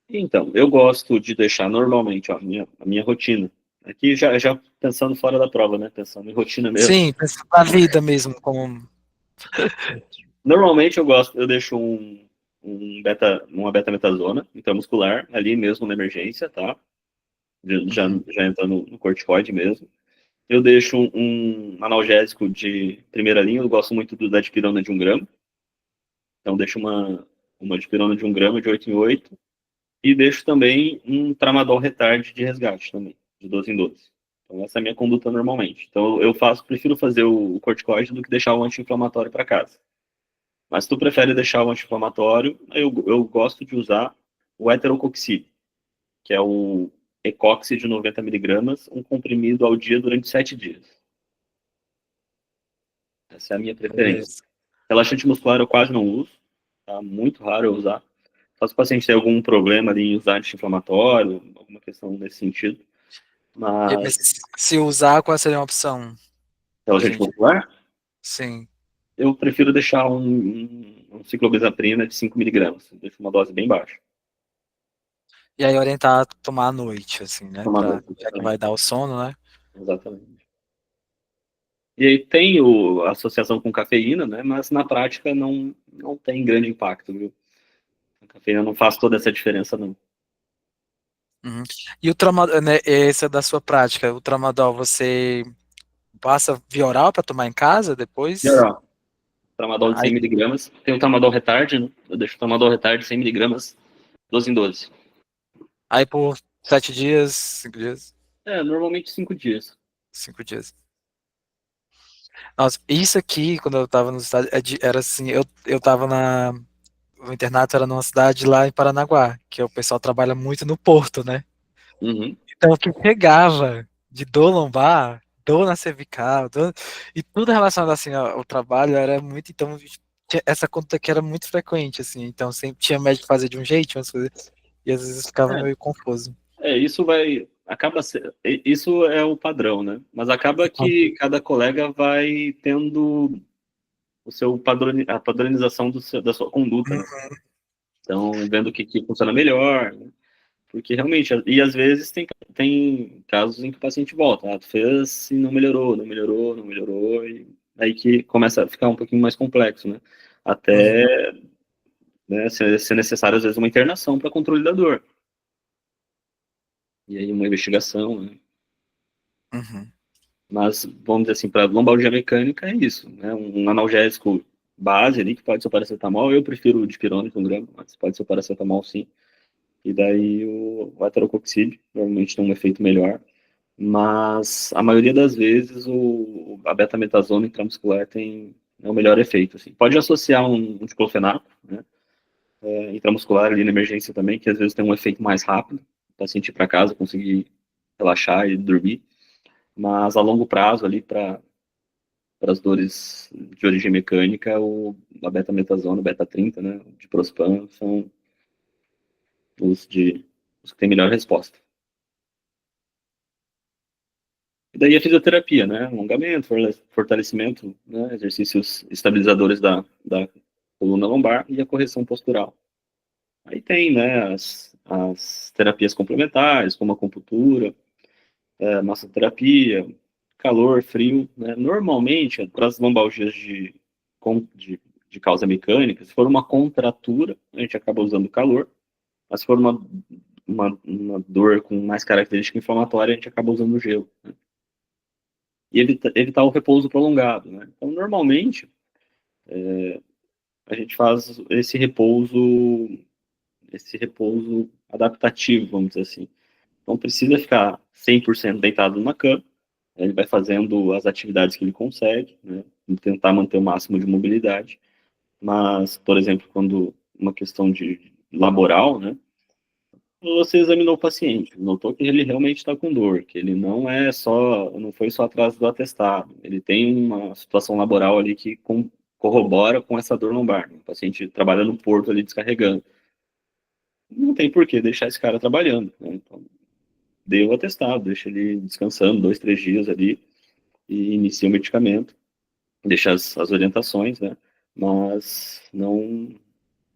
Então, eu gosto de deixar normalmente ó, a minha rotina. Aqui já pensando fora da prova, né? Pensando em rotina mesmo. Sim, pensando na vida mesmo, como. Normalmente eu deixo uma betametasona intramuscular ali mesmo na emergência, tá? Uhum. Já entrando no corticoide mesmo. Eu deixo um analgésico de primeira linha, eu gosto muito da dipirona de 1 grama. Então deixo uma dipirona de 1 grama de 8 em 8. E deixo também um tramadol retard de resgate também, de 12 em 12. Então essa é a minha conduta normalmente. Então prefiro fazer o corticoide do que deixar o anti-inflamatório para casa. Mas se tu prefere deixar o anti-inflamatório, eu gosto de usar o heterocoxib, que é o Ecoxi de 90 miligramas, um comprimido ao dia durante 7 dias. Essa é a minha preferência. Beleza. Relaxante muscular eu quase não uso, tá? Muito raro eu usar. Só se o paciente tem algum problema ali em usar anti-inflamatório, alguma questão nesse sentido. Mas Mas se usar, qual seria uma opção pra relaxante gente? muscular, Sim. eu prefiro deixar um ciclobenzaprina de 5 miligramas. Deixo uma dose bem baixa. E aí orientar a tomar à noite, assim, né? Tomar Pra, noite, já que vai exatamente. dar o sono, né? Exatamente. E aí tem a associação com cafeína, né? Mas na prática não tem grande impacto, viu? A cafeína não faz toda essa diferença, não. Uhum. E o tramadol, né, esse é da sua prática, o tramadol você passa via oral para tomar em casa depois? Geral. Tramadol de 100 Aí, miligramas. Tem o tramadol retard, né? Eu deixo o tramadol retard 100 miligramas, 12 em 12. aí por 7 dias, 5 dias, Normalmente 5 dias. 5 dias. Nossa, isso aqui, quando eu tava nos Estados, era assim, eu tava o internato era numa cidade lá em Paranaguá, que o pessoal trabalha muito no porto, né? Uhum. Então, o que pegava de dor lombar, dor na cervical, e tudo relacionado assim ao trabalho era muito, então essa conta que era muito frequente assim, então sempre tinha médico que fazia de um jeito, umas coisas, e às vezes ficava meio confuso. Isso vai. Isso é o padrão, né? Mas acaba que cada colega vai tendo a padronização da sua conduta, né? Então, vendo o que funciona melhor, né? Porque realmente, e às vezes tem casos em que o paciente volta, tu fez e não melhorou, não melhorou, não melhorou, e aí que começa a ficar um pouquinho mais complexo, né? Uhum, Até, né, ser necessário, às vezes, uma internação para controle da dor. E aí uma investigação, né? uhum, Mas, vamos dizer assim, para lombalgia mecânica é isso, né? Um analgésico base ali, que pode ser o paracetamol, eu prefiro o dipirona com grama, mas pode ser o paracetamol sim. E daí o aterocoxib, normalmente tem um efeito melhor. Mas a maioria das vezes a betametasona intramuscular tem o melhor efeito. Assim. Pode associar um diclofenaco, né, intramuscular ali na emergência também, que às vezes tem um efeito mais rápido, o paciente ir para casa, conseguir relaxar e dormir, mas a longo prazo ali para as dores de origem mecânica, a betametasona, o beta-30, né, de Prospan, são os que têm melhor resposta. E daí a fisioterapia, né? Alongamento, fortalecimento, né? Exercícios estabilizadores da coluna lombar e a correção postural. Aí tem, né, as terapias complementares, como a acupuntura, massoterapia, calor, frio, né? Normalmente, para as lombalgias de causa mecânica, se for uma contratura, a gente acaba usando calor, mas se for uma dor com mais característica inflamatória, a gente acaba usando gelo, né? E evitar o repouso prolongado, né? Então, normalmente, a gente faz esse repouso adaptativo, vamos dizer assim. Não precisa ficar 100% deitado numa cama, ele vai fazendo as atividades que ele consegue, né? Tentar manter o máximo de mobilidade. Mas, por exemplo, quando uma questão de laboral, né? Você examinou o paciente, notou que ele realmente está com dor, que ele não foi só atrás do atestado, ele tem uma situação laboral ali que corrobora com essa dor lombar. O paciente trabalha no porto ali descarregando. Não tem por que deixar esse cara trabalhando, né? Então, dê o atestado, deixa ele descansando 2, 3 dias ali e inicia o medicamento, deixa as orientações, né? Mas não.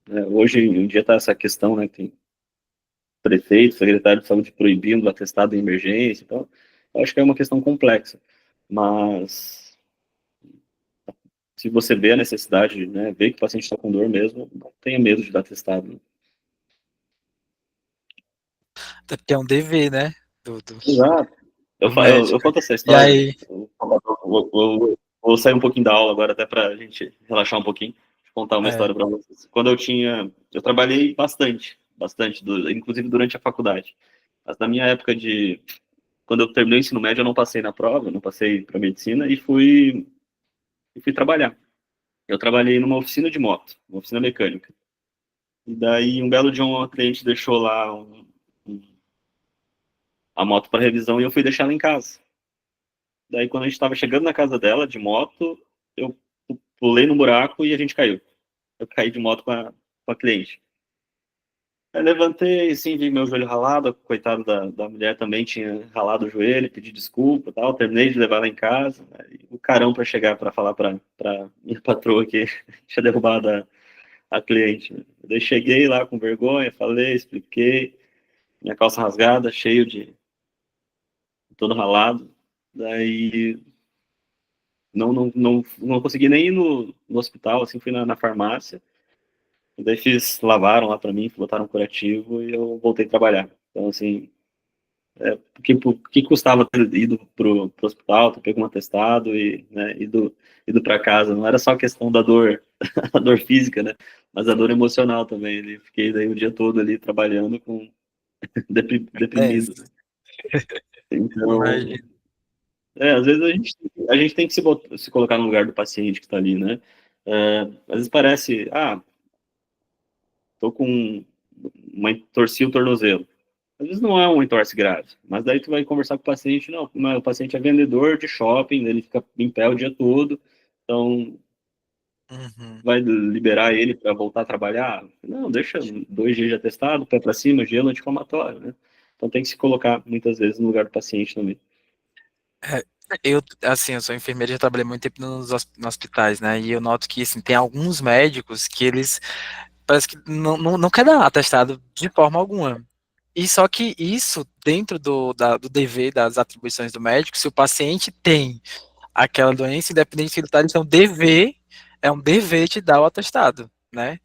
Né, hoje em dia está essa questão, né? Tem prefeito, secretário de saúde proibindo o atestado em emergência. Então, eu acho que é uma questão complexa. Mas, se você vê a necessidade, né, vê que o paciente está com dor mesmo, não tenha medo de dar atestado. Né? até porque é um dever, né, Exato. Eu, do fa- eu, médico. eu conto essa E história. aí, Vou sair um pouquinho da aula agora, até para a gente relaxar um pouquinho. Contar uma é, história para vocês. Quando eu trabalhei bastante, bastante, inclusive durante a faculdade. Mas na minha época quando eu terminei o ensino médio, eu não passei na prova, não passei para medicina e fui trabalhar. Eu trabalhei numa oficina de moto, uma oficina mecânica. E daí, um belo dia, um cliente deixou lá a moto para revisão e eu fui deixar ela em casa. Daí, quando a gente estava chegando na casa dela, de moto, eu pulei no buraco e a gente caiu. Eu caí de moto com a cliente. Aí levantei, assim, vi meu joelho ralado, coitado da mulher também tinha ralado o joelho, pedi desculpa e tal, terminei de levar ela em casa, aí, o carão para chegar para falar para minha patroa que tinha derrubado a cliente. Né? Daí cheguei lá com vergonha, falei, expliquei, minha calça rasgada, cheio de todo ralado, daí não consegui nem ir no hospital, assim, fui na farmácia, daí lavaram lá para mim, botaram um curativo e eu voltei a trabalhar. Então, assim, que custava ter ido pro hospital, ter pego um atestado e, né, ido para casa. Não era só a questão da dor, a dor física, né? Mas a dor emocional também. Fiquei daí o dia todo ali trabalhando com É, deprimido. Então, imagina. às vezes a gente tem que se colocar no lugar do paciente que está ali, né? Às vezes parece, tô com torci o tornozelo. Às vezes não é um entorse grave, mas daí tu vai conversar com o paciente, não, mas o paciente é vendedor de shopping, ele fica em pé o dia todo, então Uhum. vai liberar ele para voltar a trabalhar? Não, deixa 2 dias de atestado, pé para cima, gelo anti-inflamatório, né? Então tem que se colocar muitas vezes no lugar do paciente também. É, eu, assim, eu sou enfermeiro e já trabalhei muito tempo nos hospitais, né? E eu noto que, assim, tem alguns médicos que eles parece que não quer dar atestado de forma alguma. E só que isso, dentro do dever, das atribuições do médico, se o paciente tem aquela doença, independente se ele está, então é um dever te dar o atestado, né?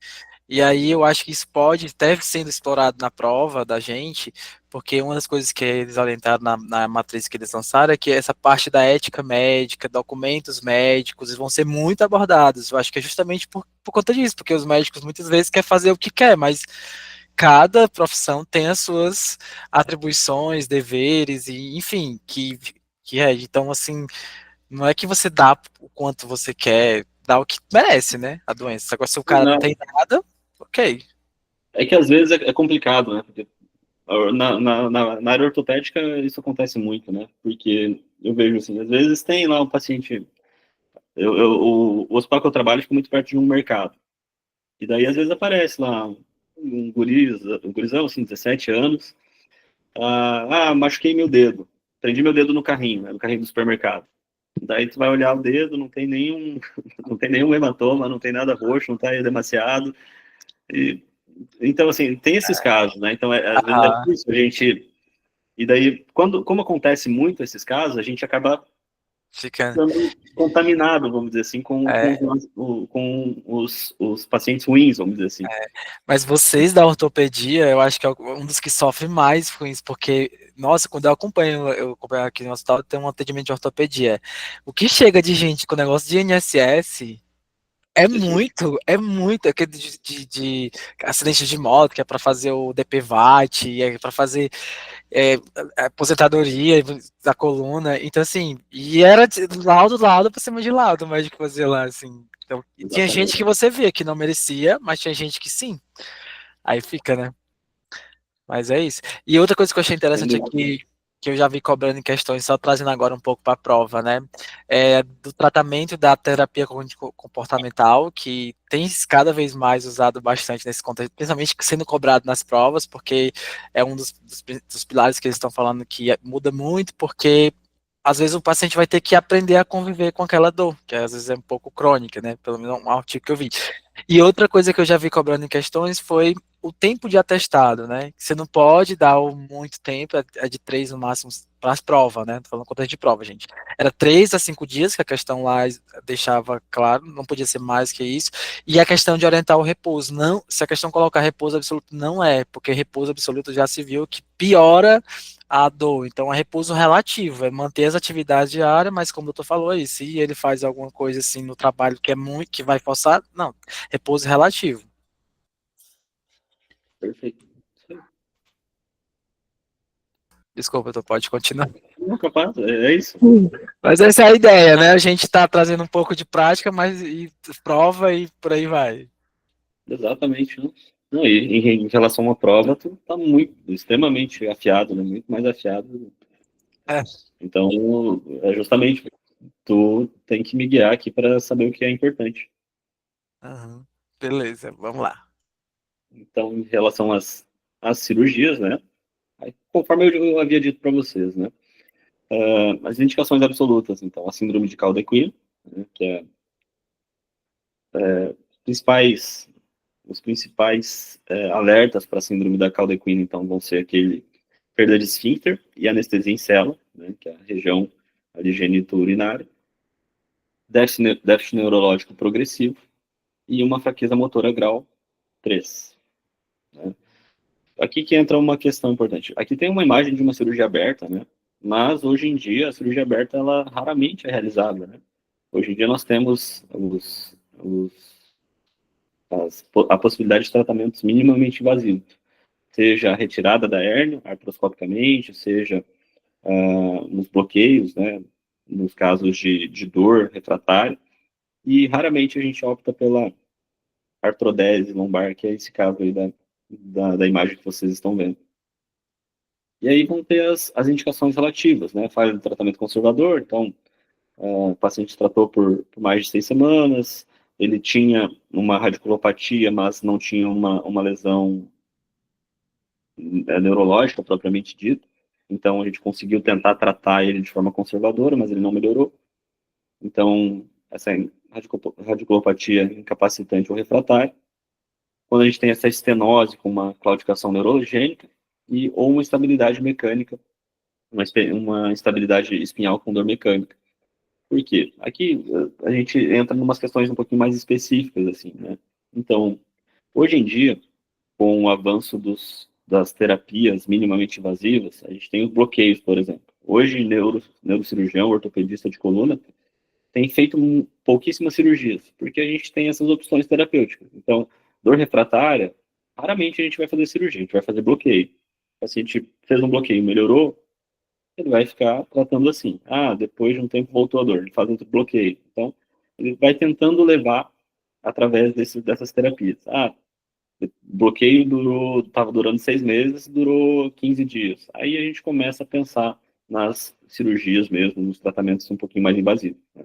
E aí eu acho que isso pode até sendo explorado na prova da gente, porque uma das coisas que eles orientaram na matriz que eles lançaram é que essa parte da ética médica, documentos médicos, vão ser muito abordados. Eu acho que é justamente por conta disso, porque os médicos muitas vezes querem fazer o que quer, mas cada profissão tem as suas atribuições, deveres, e enfim, que é. Então, assim, não é que você dá o quanto você quer, dá o que merece, né? A doença. Agora, se o cara não Não, tem nada, ok. é que às vezes é complicado, né? Porque na área ortopédica isso acontece muito, né? Porque eu vejo assim, às vezes tem lá um paciente. O hospital que eu trabalho fica muito perto de um mercado. E daí, às vezes, aparece lá um gurizão, assim, 17 anos. Machuquei meu dedo. Prendi meu dedo no carrinho, né, no carrinho do supermercado. Daí tu vai olhar o dedo, não tem nenhum, não tem nenhum hematoma, não tem nada roxo, não tá demasiado. E, então, assim, tem esses casos, né? Então, às vezes é Ah, difícil a gente. E daí, como acontece muito esses casos, a gente acaba fica. ficando contaminado, vamos dizer assim, É, com os pacientes ruins, vamos dizer assim. mas vocês da ortopedia, eu acho que é um dos que sofre mais com isso, porque, nossa, quando eu acompanho aqui no hospital, tem um atendimento de ortopedia. O que chega de gente com negócio de INSS é muito, aquele de acidente de moto, que é para fazer o DPVAT, é para fazer é, aposentadoria da coluna, então assim, e era de laudo pra cima de laudo, o médico fazia lá, assim. Então, e tinha gente que Exatamente. você via que não merecia, mas tinha gente que sim. Aí fica, né? Mas é isso. E outra coisa que eu achei interessante aqui, que eu já vi cobrando em questões, só trazendo agora um pouco para a prova, né? É do tratamento da terapia comportamental, que tem cada vez mais usado bastante nesse contexto, principalmente sendo cobrado nas provas, porque é um dos pilares que eles estão falando que muda muito, porque às vezes o paciente vai ter que aprender a conviver com aquela dor, que às vezes é um pouco crônica, né? Pelo menos um artigo que eu vi. E outra coisa que eu já vi cobrando em questões foi o tempo de atestado, né? Você não pode dar muito tempo, é de 3 no máximo para as provas, né? Tô falando contexto de prova, gente. Era 3 a 5 dias que a questão lá deixava claro, não podia ser mais que isso. E a questão de orientar o repouso. Não, se a questão colocar repouso absoluto, não é, porque repouso absoluto já se viu que piora a dor. Então, é repouso relativo, é manter as atividades diárias, mas como o doutor falou aí, se ele faz alguma coisa assim no trabalho que é muito, que vai forçar, não, repouso relativo. Perfeito. Desculpa, tu pode continuar. Não, capaz, é isso. Mas essa é a ideia, né? A gente tá trazendo um pouco de prática, mas e prova e por aí vai. Exatamente, né? Não, e em relação a uma prova, tu tá muito, extremamente afiado, né? Muito mais afiado. É. Então, é justamente, tu tem que me guiar aqui para saber o que é importante. Uhum. Beleza, vamos lá. Então, em relação às cirurgias, né? Aí, conforme eu havia dito para vocês, né? As indicações absolutas, então, a síndrome de Caldequin, né, que é principais, os principais alertas para a síndrome da Caldequin, então, vão ser aquele perda de esfíncter e anestesia em célula, né, que é a região ali genito-urinária, déficit neurológico progressivo e uma fraqueza motora grau 3. Né. Aqui que entra uma questão importante. Aqui tem uma imagem de uma cirurgia aberta, né? Mas hoje em dia a cirurgia aberta ela raramente é realizada, né? Hoje em dia nós temos a possibilidade de tratamentos minimamente invasivos, seja a retirada da hérnia artroscopicamente, seja nos bloqueios, né? Nos casos de dor refratária, e raramente a gente opta pela artrodese lombar, que é esse caso aí da imagem que vocês estão vendo. E aí vão ter as indicações relativas, né? Falha do tratamento conservador, então o paciente tratou por mais de 6 semanas, ele tinha uma radiculopatia, mas não tinha uma lesão neurológica propriamente dita, então a gente conseguiu tentar tratar ele de forma conservadora, mas ele não melhorou. Então, essa radiculopatia incapacitante ou refratária, quando a gente tem essa estenose com uma claudicação neurogênica ou uma instabilidade mecânica, uma instabilidade espinhal com dor mecânica. Por quê? Aqui a gente entra em umas questões um pouquinho mais específicas, assim, né? Então, hoje em dia, com o avanço das terapias minimamente invasivas, a gente tem os bloqueios, por exemplo. Hoje, neurocirurgião, ortopedista de coluna, tem feito pouquíssimas cirurgias, porque a gente tem essas opções terapêuticas. Então, dor refratária, raramente a gente vai fazer cirurgia, a gente vai fazer bloqueio. O paciente fez um bloqueio, melhorou, ele vai ficar tratando assim. Ah, depois de um tempo voltou a dor, ele faz outro bloqueio. Então, ele vai tentando levar através dessas terapias. Ah, o bloqueio estava durando 6 meses, durou 15 dias. Aí a gente começa a pensar nas cirurgias mesmo, nos tratamentos um pouquinho mais invasivos. Né?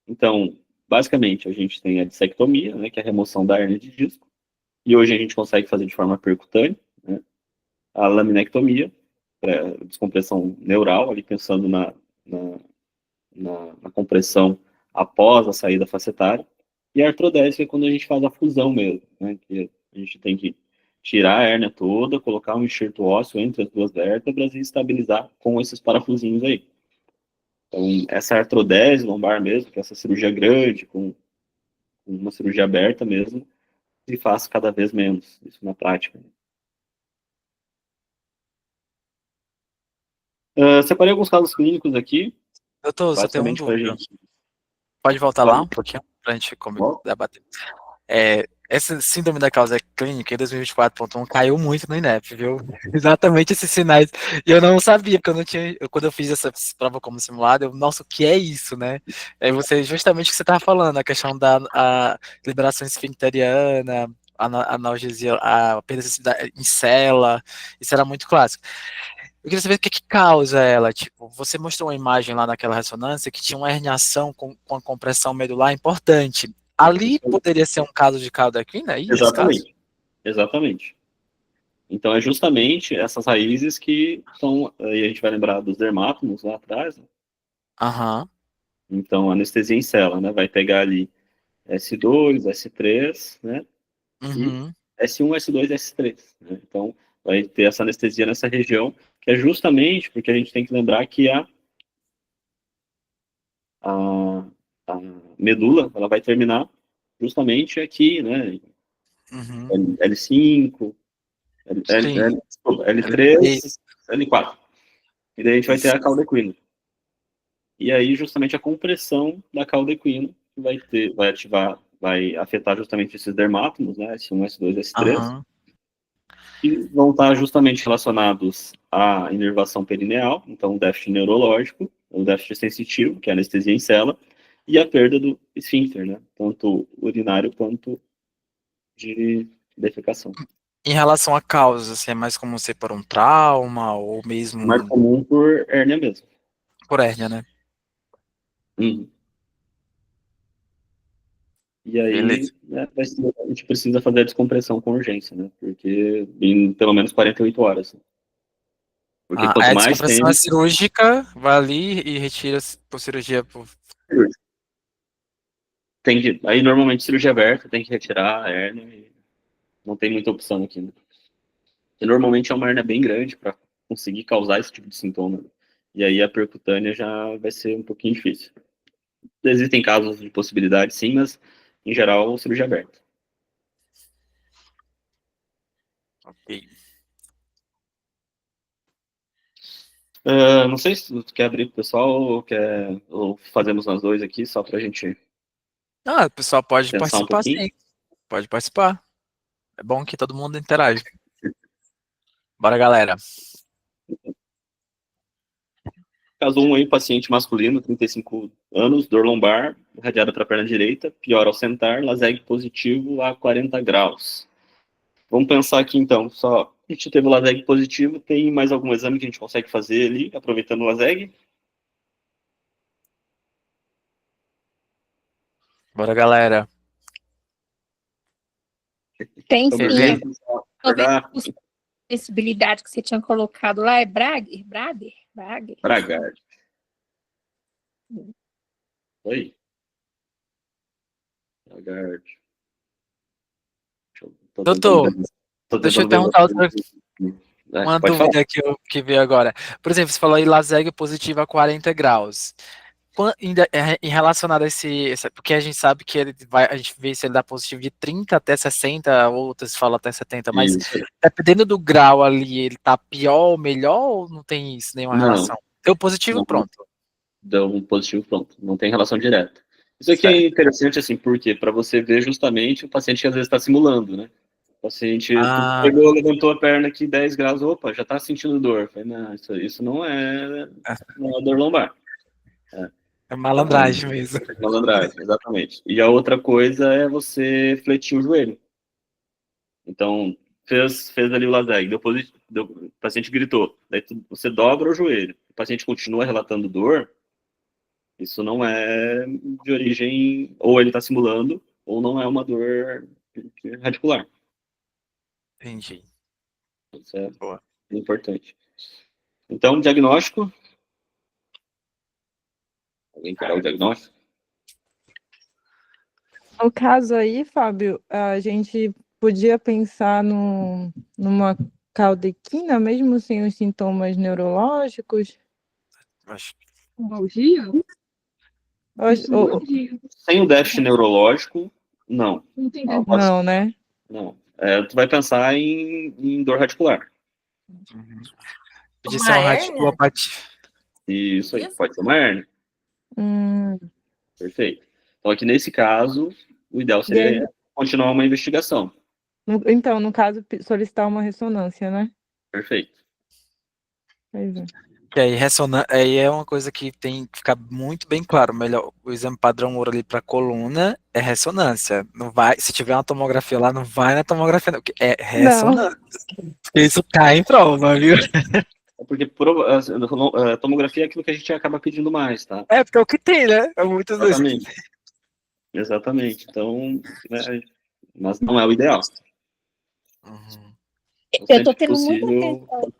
Então, basicamente, a gente tem a dissectomia, né, que é a remoção da hérnia de disco, e hoje a gente consegue fazer de forma percutânea, né, a laminectomia, descompressão neural, ali pensando na, na compressão após a saída facetária, e a artrodese, que é quando a gente faz a fusão mesmo, né, que a gente tem que tirar a hérnia toda, colocar um enxerto ósseo entre as duas vértebras e estabilizar com esses parafusinhos aí. Então, essa artrodese lombar mesmo, que é essa cirurgia grande, com uma cirurgia aberta mesmo, se faz cada vez menos, isso na prática. Separei alguns casos clínicos aqui, Doutor, só tenho uma basicamente para a dúvida. gente. Pode voltar lá Pode, um pouquinho pra gente pode. debater. Essa síndrome da causa clínica em 2024.1 caiu muito no INEP, viu? Exatamente esses sinais. E eu não sabia, porque eu não tinha. Quando eu fiz essa prova como simulado, nossa, o que é isso, né? É justamente o que você estava falando, a questão da liberação esfincteriana, a analgesia, a perda de sensibilidade em célula, isso era muito clássico. Eu queria saber o que, que causa ela. Tipo, você mostrou uma imagem lá naquela ressonância que tinha uma herniação com a compressão medular importante. Ali poderia ser um caso de cauda-equina aí, nesse caso? Exatamente, exatamente. Então, é justamente essas raízes que são, aí a gente vai lembrar dos dermátomos lá atrás, né? Aham. Então, anestesia em célula, né? Vai pegar ali S2, S3, né? E Uhum. S1, S2, S3. Né? Então, vai ter essa anestesia nessa região, que é justamente porque a gente tem que lembrar que a, a medula, ela vai terminar justamente aqui, né? Uhum. L5, Sim. L3, L4. E daí a gente vai ter Isso. a cauda equina. E aí, justamente, a compressão da cauda equina que vai ativar, vai afetar justamente esses dermátomos, né? S1, S2, S3. Aham. que vão estar justamente relacionados à inervação perineal, então o déficit neurológico, o déficit sensitivo, que é a anestesia em cela, e a perda do esfíncter, né? Tanto urinário quanto de defecação. Em relação a causas, assim, é mais comum ser por um trauma ou mesmo Mais comum por hérnia mesmo. por hérnia, né? Uhum. E aí, Beleza. né, a gente precisa fazer a descompressão com urgência, né? Porque em pelo menos 48 horas. Porque Ah, quanto a mais descompressão é tempo, cirúrgica, vai ali e retira por cirurgia. tem que. Aí normalmente cirurgia aberta, tem que retirar a hérnia. E não tem muita opção aqui, né? E normalmente é uma hérnia bem grande para conseguir causar esse tipo de sintoma, né? E aí a percutânea já vai ser um pouquinho difícil. Existem casos de possibilidade, sim, mas em geral cirurgia aberta. Ok. Não sei se tu quer abrir pro pessoal ou fazemos nós dois aqui, só pra gente Ah, o pessoal pode pensar um participar, pouquinho. sim. Pode participar. É bom que todo mundo interage. Bora, galera. Caso 1 aí, paciente masculino, 35 anos, dor lombar, radiada para a perna direita, pior ao sentar, LASEG positivo a 40 graus. Vamos pensar aqui então, só a gente teve o LASEG positivo, tem mais algum exame que a gente consegue fazer ali, aproveitando o LASEG? Bora, galera. Tem Então, sim. Ele... Talvez acordar, a possibilidade que você tinha colocado lá é Brager? Brager? Bragard. Oi? Bragard. Tô tentando Doutor, ver. Tô deixa eu tentando ver perguntar outra, uma pode falar. dúvida que veio agora. Por exemplo, você falou aí LASEG positivo a 40 graus. Em relacionado a porque a gente sabe que ele vai, a gente vê se ele dá positivo de 30 até 60, outras falam até 70, mas Isso. dependendo do grau ali, ele tá pior ou melhor, ou não tem isso, nenhuma Não, relação? Deu positivo, não. pronto. Deu um positivo, pronto. Não tem relação direta. Isso aqui é Certo. interessante, assim, porque para você ver justamente o paciente que às vezes está simulando, né? O paciente Ah, pegou, levantou a perna aqui 10 graus, opa, já está sentindo dor. Falei, não, isso não é dor lombar. é Então, malandragem mesmo. malandragem, exatamente. E a outra coisa é você fletir o joelho. Então, fez ali o LASEG, o paciente gritou, daí você dobra o joelho, o paciente continua relatando dor, isso não é de origem, ou ele está simulando, ou não é uma dor radicular. Entendi. Isso é Boa. importante. Então, diagnóstico. Alguém quer o diagnóstico? No caso aí, Fábio, a gente podia pensar numa caldequina, mesmo sem os sintomas neurológicos? Acho que Lombalgia? Sem o déficit neurológico, não. Não tem Não, né? Não. Tu vai pensar em dor radicular. podia ser uma radiculopatia. Isso aí, pode ser uma hérnia. Hum, Perfeito. Então, aqui nesse caso, o ideal e aí, seria continuar uma investigação. então, no caso, solicitar uma ressonância, né? Perfeito. Pois é. Que aí é uma coisa que tem que ficar muito bem claro. Melhor, o exame padrão ouro ali para coluna é ressonância. Não vai, se tiver uma tomografia lá, não vai na tomografia, não, porque é Não. ressonância. Isso cai em prova, viu? Porque a tomografia é aquilo que a gente acaba pedindo mais, tá? É, porque é o que tem, né? É muitas vezes. Exatamente. Exatamente. Então, né, mas não é o ideal. Uhum. Então, Eu tô sempre que tendo muita possível. atenção.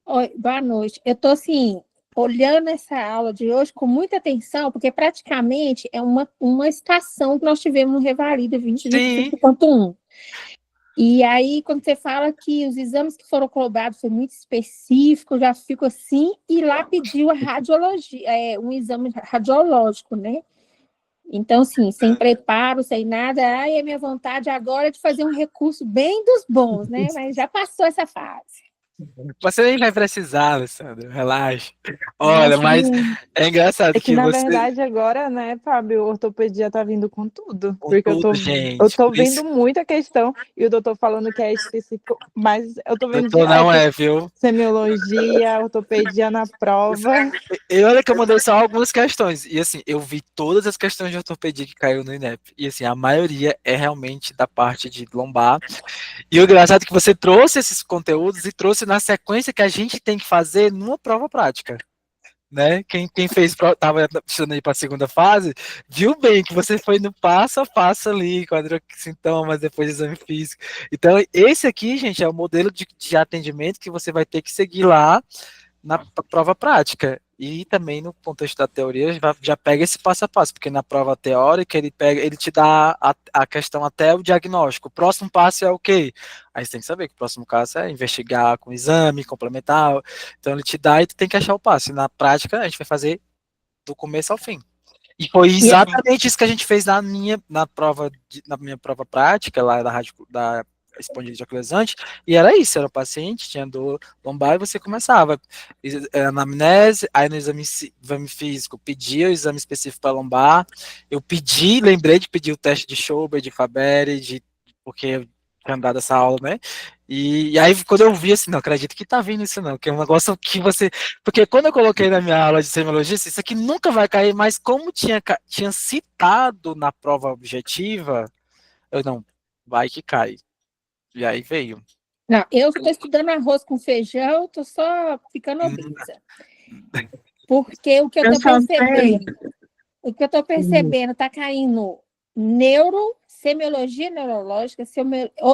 Oi, boa noite. Eu tô assim, olhando essa aula de hoje com muita atenção, porque praticamente é uma estação que nós tivemos no Revalida 20 de Sim. 20.1. E aí, quando você fala que os exames que foram cobrados foi muito específico, eu já fico assim, e lá pediu a radiologia, um exame radiológico, né? Então, assim, sem preparo, sem nada, a minha vontade agora é de fazer um recurso bem dos bons, né? Mas já passou essa fase. Você nem vai precisar, Alessandra, relaxa. Olha, mas é engraçado É que, que na você, verdade, agora, né, Fábio, ortopedia tá vindo com tudo. com Porque eu tudo, eu gente, tô por isso, vendo muita questão e o doutor falando que é específico, mas eu tô vendo doutor, não direto é, viu? semiologia, ortopedia na prova. E olha que eu mandei só algumas questões. E assim, eu vi todas as questões de ortopedia que caiu no INEP. E assim, a maioria é realmente da parte de lombar. E o engraçado é que você trouxe esses conteúdos e trouxe na sequência que a gente tem que fazer numa prova prática. Né? Quem fez, estava estudando aí para a segunda fase, viu bem que você foi no passo a passo ali, sintomas, depois do exame físico. Então, esse aqui, gente, é o modelo de atendimento que você vai ter que seguir lá na prova prática. E também no contexto da teoria já pega esse passo a passo, porque na prova teórica ele te dá a questão até o diagnóstico. O próximo passo é o quê? Aí você tem que saber que o próximo passo é investigar com exame complementar. Então ele te dá e tu tem que achar o passo. E na prática a gente vai fazer do começo ao fim. E foi exatamente isso que a gente fez na minha prova prática, lá da espondilite anquilosante, e era isso, era o paciente, tinha dor lombar, e você começava anamnese, aí no exame físico, pedia o exame específico para lombar, lembrei de pedir o teste de Schober, de Fabry, porque eu tinha dado essa aula, né, e aí quando eu vi assim, não acredito que tá vindo isso não, que é um negócio que você, porque quando eu coloquei na minha aula de semiologia, isso aqui nunca vai cair, mas como tinha citado na prova objetiva, eu não, vai que cai. E aí veio. Não, eu estou estudando arroz com feijão, estou só ficando obesa. Porque o que eu estou percebendo, está caindo semiologia neurológica,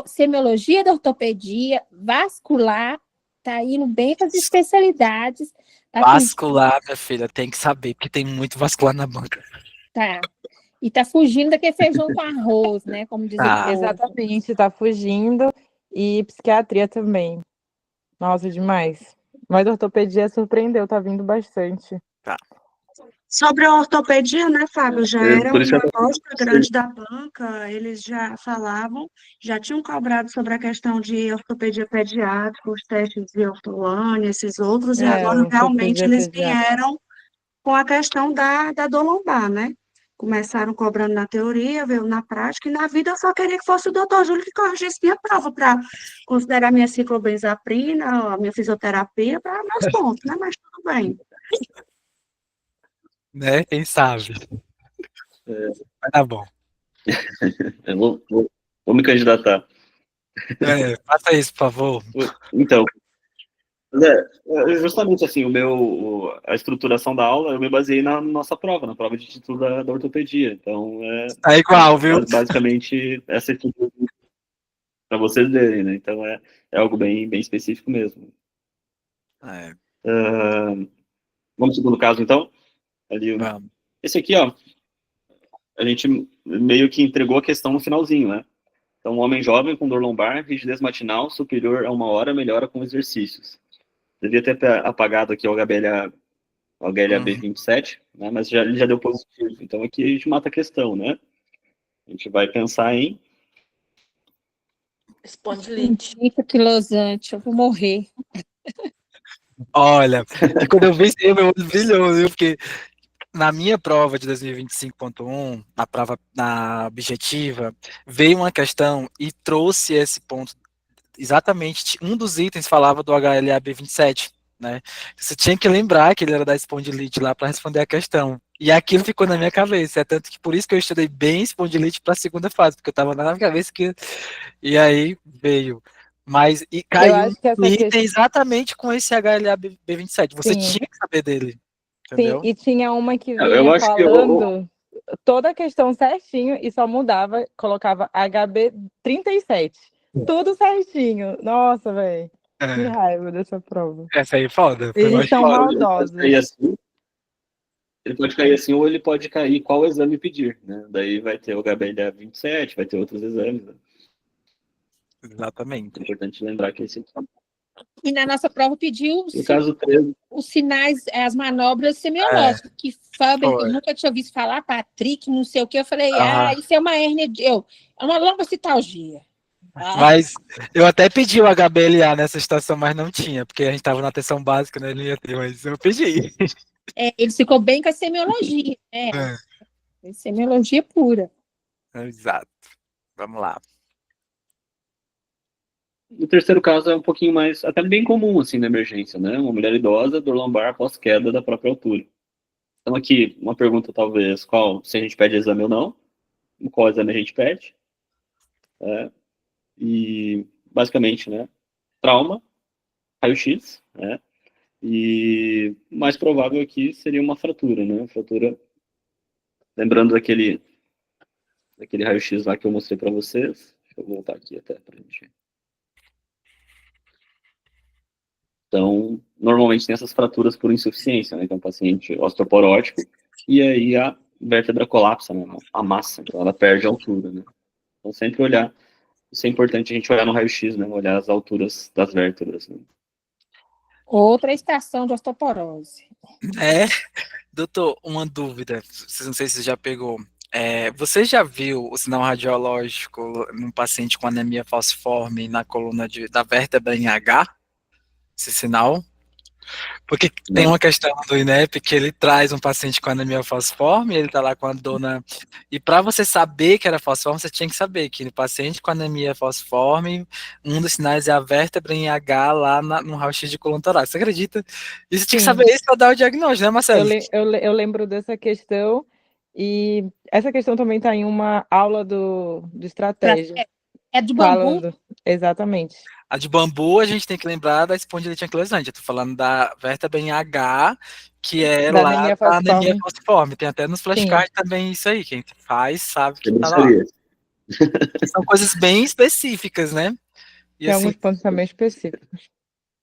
semiologia da ortopedia, vascular, está indo bem para as especialidades. Tá vascular, minha filha, tem que saber, porque tem muito vascular na banca. Tá. E está fugindo daquele feijão com arroz, né? Como diz o povo. Exatamente, está fugindo. E psiquiatria também. Nossa, demais. Mas a ortopedia surpreendeu, tá vindo bastante. Tá. Sobre a ortopedia, né, Fábio? Já era por isso uma que eu aposta grande da banca, eles já falavam, já tinham cobrado sobre a questão de ortopedia pediátrica, os testes de ortolânia, esses outros, e agora realmente ortopedia eles pediátrica. vieram com a questão da dor lombar, né? Começaram cobrando na teoria, veio na prática, e na vida eu só queria que fosse o doutor Júlio que corrigisse minha prova para considerar minha ciclobenzaprina, a minha fisioterapia, para meus pontos, né? Mas tudo bem. Né? Quem sabe? Mas tá bom. Eu vou me candidatar. Faça isso, por favor. Então, justamente assim, a estruturação da aula, eu me baseei na nossa prova, na prova de título da ortopedia. Então, tá igual, viu? Basicamente, essa estrutura para vocês verem, né? Então, é algo bem, bem específico mesmo. Vamos ao segundo caso, então? Vamos. Esse aqui, ó, a gente meio que entregou a questão no finalzinho, né? Então, um homem jovem com dor lombar, rigidez matinal superior a 1 hora, melhora com exercícios. Devia ter apagado aqui o HLA-B27, né? Mas ele já deu positivo. Então, aqui a gente mata a questão, né? A gente vai pensar em... Espondilite anquilosante, eu vou morrer. Olha, e quando eu vi isso, meu olho brilhou, viu? Porque na minha prova de 2025.1, na objetiva, veio uma questão e trouxe esse ponto. Exatamente, um dos itens falava do HLA-B27, né? Você tinha que lembrar que ele era da espondilite lá para responder a questão. E aquilo ficou na minha cabeça. É tanto que por isso que eu estudei bem espondilite para a segunda fase, porque eu estava na cabeça que. E aí veio. Mas e caiu um item exatamente com esse HLA-B27. Você tinha que saber dele. Entendeu? Sim, e tinha uma que vinha falando toda a questão certinho e só mudava, colocava HB37. Tudo certinho. Nossa, velho. Que raiva dessa prova. Essa aí é foda. Eles são maldosos. Ele pode cair assim, ou ele pode cair qual exame pedir, né? Daí vai ter o HBLA27, vai ter outros exames. Né? Exatamente. É importante lembrar que esse... E na nossa prova pediu os sinais, as manobras semiológicas, que Faber, eu nunca tinha ouvido falar, Patrick, não sei o que, eu falei, isso é uma hérnia, é uma longocitalgia. Mas eu até pedi o HBLA nessa situação, mas não tinha, porque a gente estava na atenção básica, né? Ele ia ter, mas eu pedi. Ele ficou bem com a semiologia, né? Semiologia pura. Exato. Vamos lá. O terceiro caso é um pouquinho mais, até bem comum, assim, na emergência, né? Uma mulher idosa, dor lombar após queda da própria altura. Então, aqui, uma pergunta, talvez, se a gente pede exame ou não, qual exame a gente pede, e, basicamente, né, trauma, raio-x, né, e o mais provável aqui seria uma fratura, né, fratura, lembrando daquele raio-x lá que eu mostrei para vocês, deixa eu voltar aqui até para a gente. Então, normalmente tem essas fraturas por insuficiência, né, que é um paciente osteoporótico, e aí a vértebra colapsa, né, a massa, então ela perde a altura, né. Então, sempre olhar, isso é importante a gente olhar no raio-x, né, olhar as alturas das vértebras, né. Outra estação de osteoporose. Doutor, uma dúvida, não sei se você já pegou. Você já viu o sinal radiológico num paciente com anemia falciforme na coluna da vértebra em H? Esse sinal? Porque tem uma questão do INEP que ele traz um paciente com anemia falciforme, ele tá lá com a dona. E para você saber que era falciforme, você tinha que saber que no paciente com anemia falciforme, um dos sinais é a vértebra em H lá no raio-x de coluna torácica. Você acredita? E você tinha que saber isso para dar o diagnóstico, né, Marcelo? Eu lembro dessa questão, e essa questão também está em uma aula do estratégia. É do bambu? Falando, exatamente. A de bambu, a gente tem que lembrar da espondilite anquilosante. Eu tô falando da vértebra em H, que é Da lá anemia da anemia falciforme. falciforme. Tem até nos flashcards também isso aí. Quem faz sabe que tá lá. São coisas bem específicas, né? E Tem assim, alguns pontos também específicos.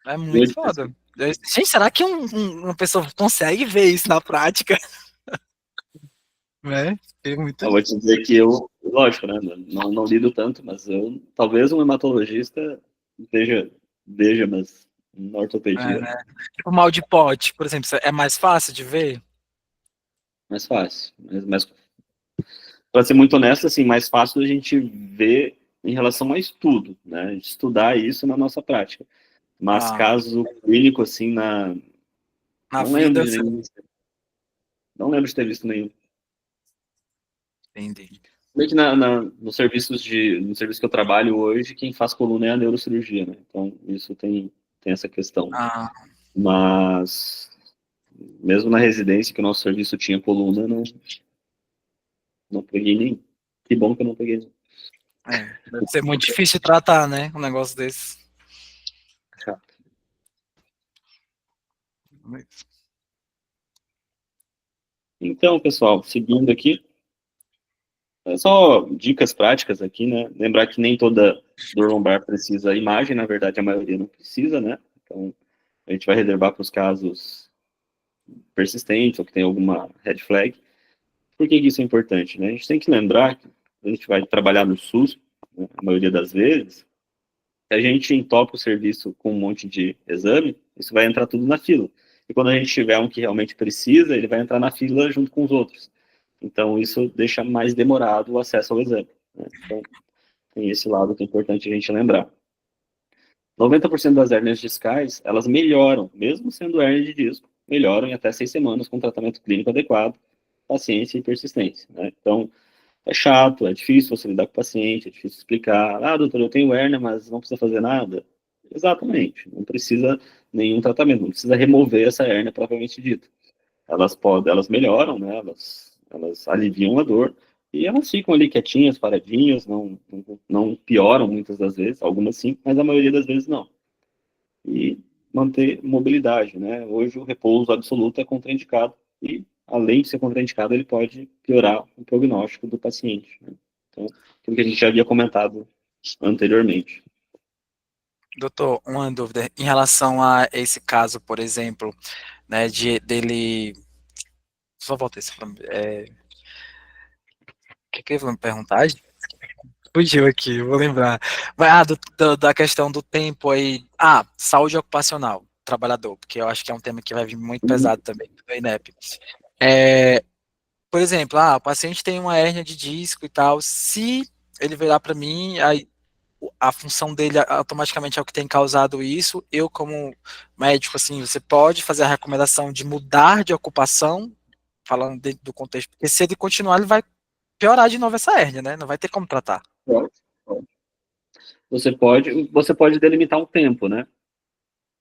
é muito foda. Gente, será que uma pessoa consegue ver isso na prática? Né? Eu vou te dizer que eu, lógico, né, não lido tanto, mas talvez um hematologista veja, mas na ortopedia. Né? O mal de pote, por exemplo, é mais fácil de ver? Mais fácil. Mas para ser muito honesto, assim, mais fácil a gente ver em relação a estudo, né? A gente estudar isso na nossa prática. Mas caso clínico, assim, na não vida, lembro de nenhum. Não lembro de ter visto nenhum. Entendi. Meio que no serviço que eu trabalho hoje, quem faz coluna é a neurocirurgia, né? Então, isso tem essa questão. Mas, mesmo na residência, que o nosso serviço tinha coluna, não peguei nem. Que bom que eu não peguei nem. Deve ser muito difícil de tratar, né? Um negócio desse. Chato. Então, pessoal, seguindo aqui, só dicas práticas aqui, né? Lembrar que nem toda dor lombar precisa imagem, na verdade a maioria não precisa, né? Então, a gente vai reservar para os casos persistentes ou que tem alguma red flag. Por que isso é importante, né? A gente tem que lembrar que a gente vai trabalhar no SUS, né, a maioria das vezes, se a gente entope o serviço com um monte de exame, isso vai entrar tudo na fila. E quando a gente tiver um que realmente precisa, ele vai entrar na fila junto com os outros. Então, isso deixa mais demorado o acesso ao exame, né? Então, tem esse lado que é importante a gente lembrar. 90% das hérnias discais, elas melhoram, mesmo sendo hérnia de disco, melhoram em até 6 semanas com tratamento clínico adequado, paciência e persistência, né? Então, é chato, é difícil você lidar com o paciente, é difícil explicar. Ah, doutor, eu tenho hérnia, mas não precisa fazer nada. Exatamente, não precisa nenhum tratamento, não precisa remover essa hérnia propriamente dita. Elas melhoram, né? Elas aliviam a dor e elas ficam ali quietinhas, paradinhas, não pioram muitas das vezes, algumas sim, mas a maioria das vezes não. E manter mobilidade, né? Hoje o repouso absoluto é contraindicado e, além de ser contraindicado, ele pode piorar o prognóstico do paciente, né? Então, aquilo que a gente já havia comentado anteriormente. Doutor, uma dúvida em relação a esse caso, por exemplo, né, dele. Só voltei isso para o que eu vou me perguntar? Fugiu aqui, vou lembrar. Da questão do tempo aí. Saúde ocupacional, trabalhador, porque eu acho que é um tema que vai vir muito pesado também do INEP. Por exemplo, o paciente tem uma hérnia de disco e tal, se ele virar para mim, aí a função dele automaticamente é o que tem causado isso. Eu, como médico, assim, você pode fazer a recomendação de mudar de ocupação, falando dentro do contexto, porque se ele continuar, ele vai piorar de novo essa hérnia, né? Não vai ter como tratar. Pode. Você pode delimitar um tempo, né?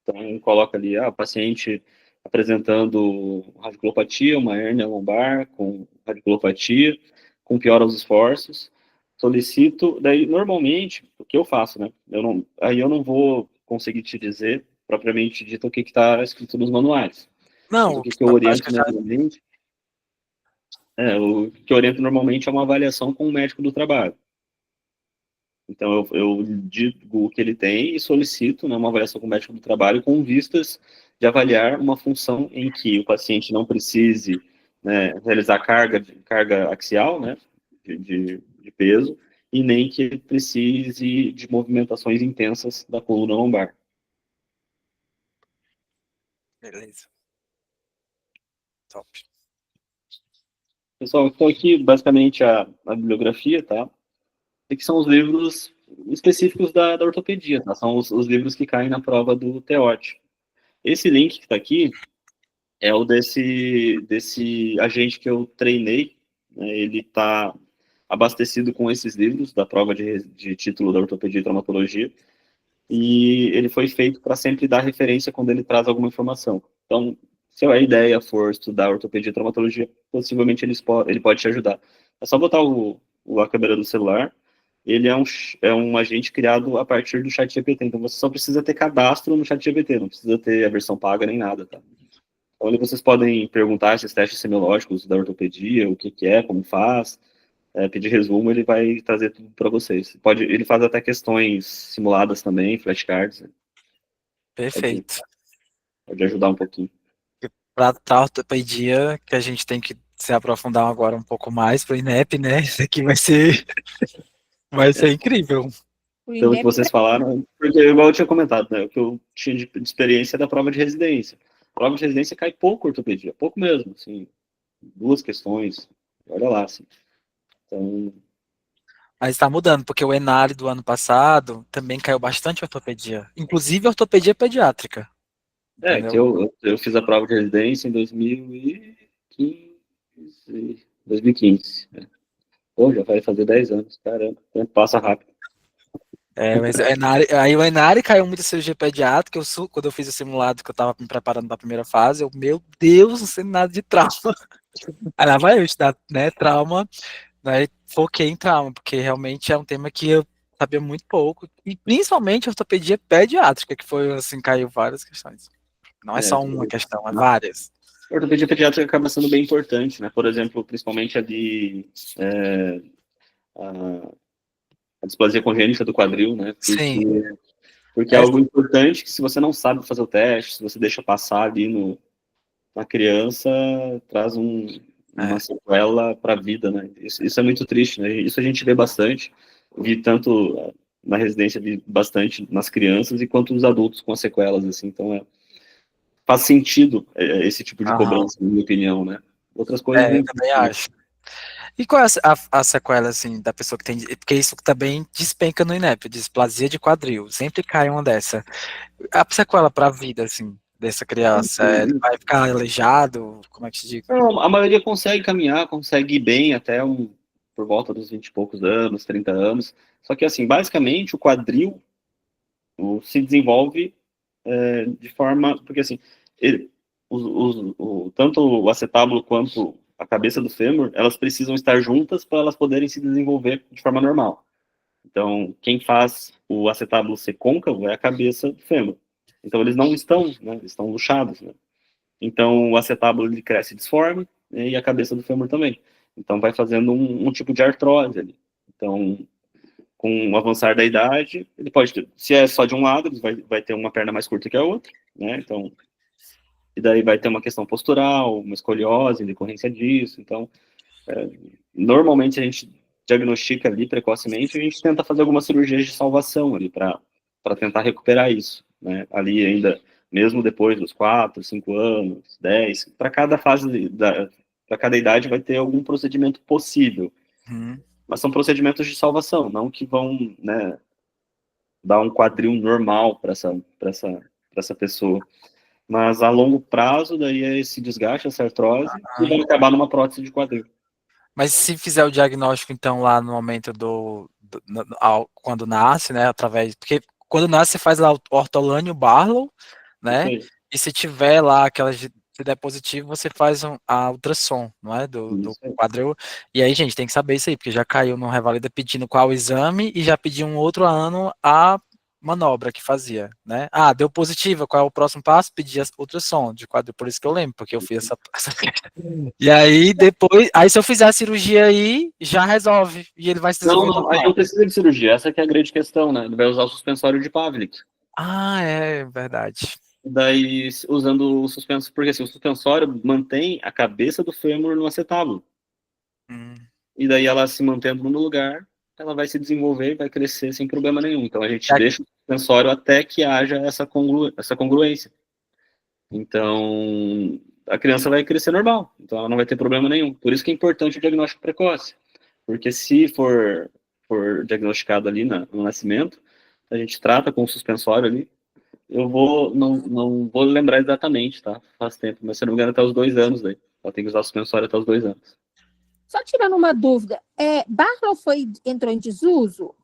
Então, coloca ali, o paciente apresentando radiculopatia, uma hérnia lombar com radiculopatia, com piora aos esforços, solicito, daí, normalmente, o que eu faço, né? Aí eu não vou conseguir te dizer, propriamente dito, o que está escrito nos manuais. Mas Não, o que eu oriento já... normalmente, o que eu oriento normalmente é uma avaliação com o médico do trabalho. Então, eu digo o que ele tem e solicito, né, uma avaliação com o médico do trabalho com vistas de avaliar uma função em que o paciente não precise, né, realizar carga axial, né, de peso, e nem que ele precise de movimentações intensas da coluna lombar. Beleza. Top. Pessoal, estou aqui basicamente a bibliografia, tá? Que são os livros específicos da ortopedia, tá? São os livros que caem na prova do TEOT. Esse link que está aqui é o desse agente que eu treinei, né? Ele está abastecido com esses livros da prova de título da ortopedia e traumatologia, e ele foi feito para sempre dar referência quando ele traz alguma informação. Então, se a ideia for estudar ortopedia e traumatologia, possivelmente ele pode te ajudar. É só botar a câmera do celular. Ele é um agente criado a partir do ChatGPT, então você só precisa ter cadastro no ChatGPT, não precisa ter a versão paga nem nada, tá? Então, ali vocês podem perguntar esses testes semiológicos da ortopedia, o que é, como faz, pedir resumo, ele vai trazer tudo para vocês. Ele faz até questões simuladas também, flashcards. Né? Perfeito. Pode ajudar um pouquinho. Para a ortopedia, que a gente tem que se aprofundar agora um pouco mais para o INEP, né? Isso aqui vai ser incrível. Pelo que vocês falaram, porque igual eu tinha comentado, né? O que eu tinha de experiência é da prova de residência. A prova de residência cai pouco ortopedia, pouco mesmo, assim, 2 questões, olha lá, assim. Então... Mas está mudando, porque o ENARI do ano passado também caiu bastante ortopedia, inclusive ortopedia pediátrica. que eu fiz a prova de residência em 2015. Né? Pô, já vai fazer 10 anos, caramba, o tempo passa rápido. Mas o ENARI caiu muito cirurgia pediátrica. Quando eu fiz o simulado, que eu estava me preparando para a primeira fase, meu Deus, não sei nada de trauma. Aí lá vai eu estudar, né, trauma, né, foquei em trauma, porque realmente é um tema que eu sabia muito pouco, e principalmente ortopedia pediátrica, que foi, assim, caiu várias questões. Não é só uma questão, é várias. A ortopedia pediátrica acaba sendo bem importante, né? Por exemplo, principalmente a displasia congênita do quadril, né? Porque é algo importante que se você não sabe fazer o teste, se você deixa passar ali na criança, traz uma sequela para a vida, né? Isso é muito triste, né? Isso a gente vê bastante. Vi tanto na residência, vi bastante nas crianças e quanto nos adultos com as sequelas, assim. Então, faz sentido esse tipo de cobrança, na minha opinião, né? Outras coisas... eu também acho. E qual é a sequela, assim, da pessoa que tem... Porque isso também despenca no INEP, displasia de quadril. Sempre cai uma dessa. A sequela para a vida, assim, dessa criança, ele vai ficar aleijado? Como é que se diz? Não, a maioria consegue caminhar, consegue ir bem até por volta dos 20 e poucos anos, 30 anos. Só que, assim, basicamente, o quadril se desenvolve de forma... Porque, assim, tanto o acetábulo quanto a cabeça do fêmur, elas precisam estar juntas para elas poderem se desenvolver de forma normal. Então, quem faz o acetábulo ser côncavo é a cabeça do fêmur. Então, eles não estão, né? Eles estão luxados, né? Então, o acetábulo ele cresce disforme, né, e a cabeça do fêmur também. Então, vai fazendo um tipo de artrose ali. Então, com o avançar da idade, ele pode ter, se é só de um lado, ele vai ter uma perna mais curta que a outra, né? Então, e daí vai ter uma questão postural, uma escoliose em decorrência disso. Então, normalmente a gente diagnostica ali precocemente, a gente tenta fazer algumas cirurgias de salvação ali para tentar recuperar isso, né? Ali ainda, mesmo depois dos 4, 5 anos, 10, para cada fase, para cada idade vai ter algum procedimento possível. Mas são procedimentos de salvação, não que vão, né, dar um quadril normal para essa pessoa. Mas a longo prazo, daí é esse desgaste, essa artrose, e vai acabar numa prótese de quadril. Mas se fizer o diagnóstico, então, lá no momento quando nasce, né, porque quando nasce você faz lá o ortolâneo Barlow, né, e se tiver lá se der positivo, você faz a ultrassom, não é, do quadril, e aí, gente, tem que saber isso aí, porque já caiu no Revalida pedindo qual exame, e já pediu um outro ano a manobra que fazia, né? Deu positiva, qual é o próximo passo? Pedir ultrassom de quadril, por isso que eu lembro, porque eu fiz essa E aí, depois, se eu fizer a cirurgia aí, já resolve, e ele vai se desenvolver. Não, aí não precisa de cirurgia, essa que é a grande questão, né? Ele vai usar o suspensório de Pavlik. É verdade. Daí, usando o suspensório, porque assim, o suspensório mantém a cabeça do fêmur no acetábulo. E daí, ela se mantendo no lugar, ela vai se desenvolver e vai crescer sem problema nenhum. Então, a gente deixa o suspensório até que haja essa congruência. Então, a criança vai crescer normal. Então, ela não vai ter problema nenhum. Por isso que é importante o diagnóstico precoce. Porque se for diagnosticado ali no nascimento, a gente trata com o suspensório ali. Eu não vou lembrar exatamente, tá? Faz tempo, mas se eu não me engano, até os 2 anos daí. Ela tem que usar o suspensório até os 2 anos. Só tirando uma dúvida, Barlow entrou em desuso?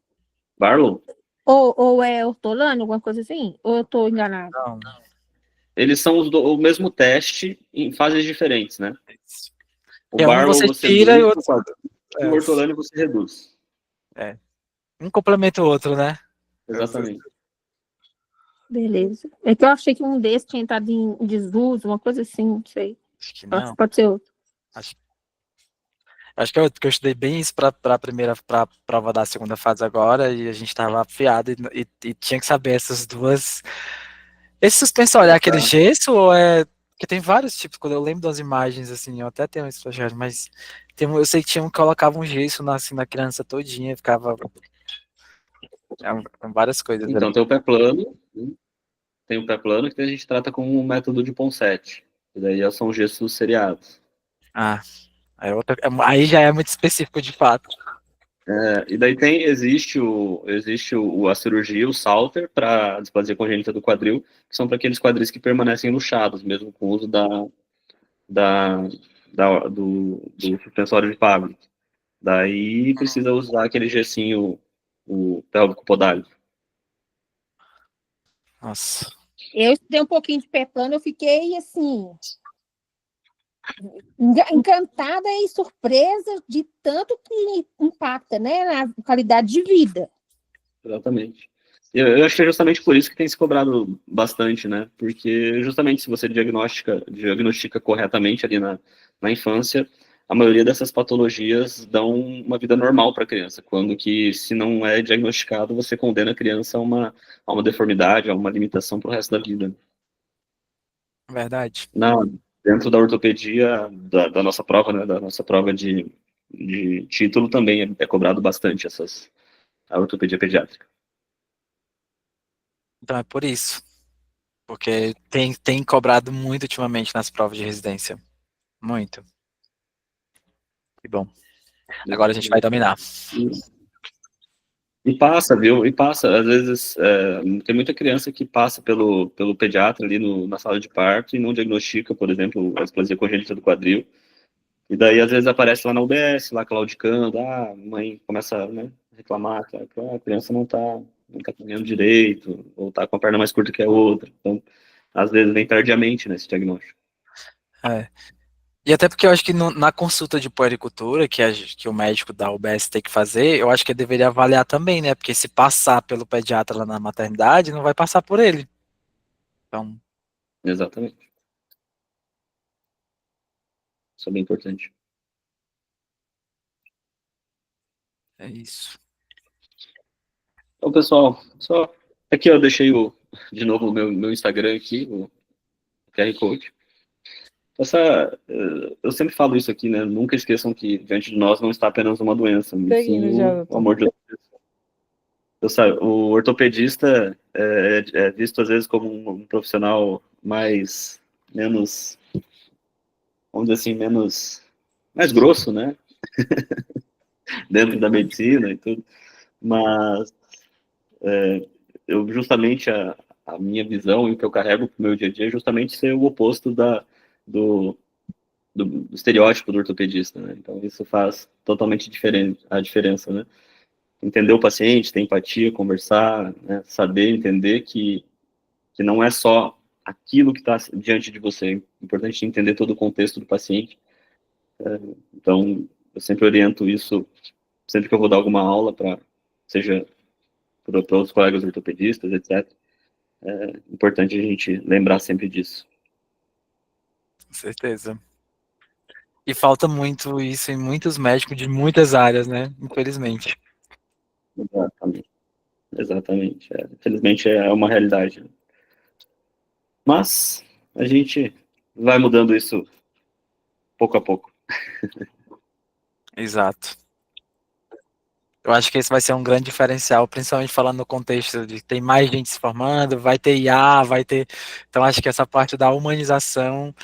Barlow? Ou é ortolâneo, alguma coisa assim? Ou eu estou enganado? Não. Eles são o mesmo teste em fases diferentes, né? O Barlow você tira e o ortolâneo você reduz. Um complementa o outro, né? Exatamente. Beleza. É que eu achei que um desses tinha entrado em desuso, uma coisa assim, não sei. Acho que não. Acho que pode ser outro. Acho que é outro, porque eu estudei bem isso para a prova da segunda fase agora, e a gente estava afiado e tinha que saber essas duas. Esse suspensório é aquele gesso ou é. Porque tem vários tipos, quando eu lembro das imagens, assim, eu até tenho esse projeto, mas eu sei que tinha um que colocava um gesso na criança todinha, ficava. Várias coisas. Então, ali. tem o pé plano, que a gente trata com o método de Ponseti. E daí são gestos seriados. Aí já é muito específico de fato. E daí existe a cirurgia, o Salter, para displasia congênita do quadril, que são para aqueles quadris que permanecem luxados, mesmo com o uso do suspensório de Pavlik. Daí precisa usar aquele gessinho, o pélvico podálico. Nossa. Eu estudei um pouquinho de pé plano, eu fiquei assim encantada e surpresa de tanto que impacta, né, na qualidade de vida. Exatamente. Eu acho que é justamente por isso que tem se cobrado bastante, né? Porque justamente se você diagnostica corretamente ali na infância, a maioria dessas patologias dão uma vida normal para a criança, quando que, se não é diagnosticado, você condena a criança a uma deformidade, a uma limitação para o resto da vida. Verdade. Dentro da ortopedia, da nossa prova, né, da nossa prova de título, também é cobrado bastante a ortopedia pediátrica. Então é por isso. Porque tem cobrado muito ultimamente nas provas de residência. Muito. Que bom. Agora a gente vai dominar. E passa, viu? Às vezes, tem muita criança que passa pelo pediatra ali na sala de parto e não diagnostica, por exemplo, a displasia congênita do quadril. E daí, às vezes, aparece lá na UBS, lá claudicando, a mãe começa, né, a reclamar que a criança não tá caminhando direito, ou tá com a perna mais curta que a outra. Então, às vezes, vem tardiamente nesse diagnóstico. E até porque eu acho que na consulta de puericultura, que o médico da UBS tem que fazer, eu acho que ele deveria avaliar também, né? Porque se passar pelo pediatra lá na maternidade, não vai passar por ele. Então. Exatamente. Isso é bem importante. É isso. Então, pessoal, só aqui eu deixei de novo o meu Instagram aqui, o QR Code. Eu sempre falo isso aqui, né? Nunca esqueçam que diante de nós não está apenas uma doença, mas sim o amor de Deus. O ortopedista é visto às vezes como um profissional menos, vamos dizer assim, mais grosso, né? Dentro da medicina e tudo. Mas eu justamente a minha visão e o que eu carrego para o meu dia a dia é justamente ser o oposto do estereótipo do ortopedista, né? Então isso faz totalmente a diferença, né? Entender o paciente, ter empatia, conversar, né? Saber entender que não é só aquilo que está diante de você, é importante entender todo o contexto do paciente. Então eu sempre oriento isso, sempre que eu vou dar alguma aula, seja para outros colegas ortopedistas, etc. É importante a gente lembrar sempre disso. Com certeza. E falta muito isso em muitos médicos de muitas áreas, né? Infelizmente. Exatamente. Infelizmente é uma realidade. Mas a gente vai mudando isso pouco a pouco. Exato. Eu acho que esse vai ser um grande diferencial, principalmente falando no contexto de tem mais gente se formando, vai ter IA, vai ter. Então, acho que essa parte da humanização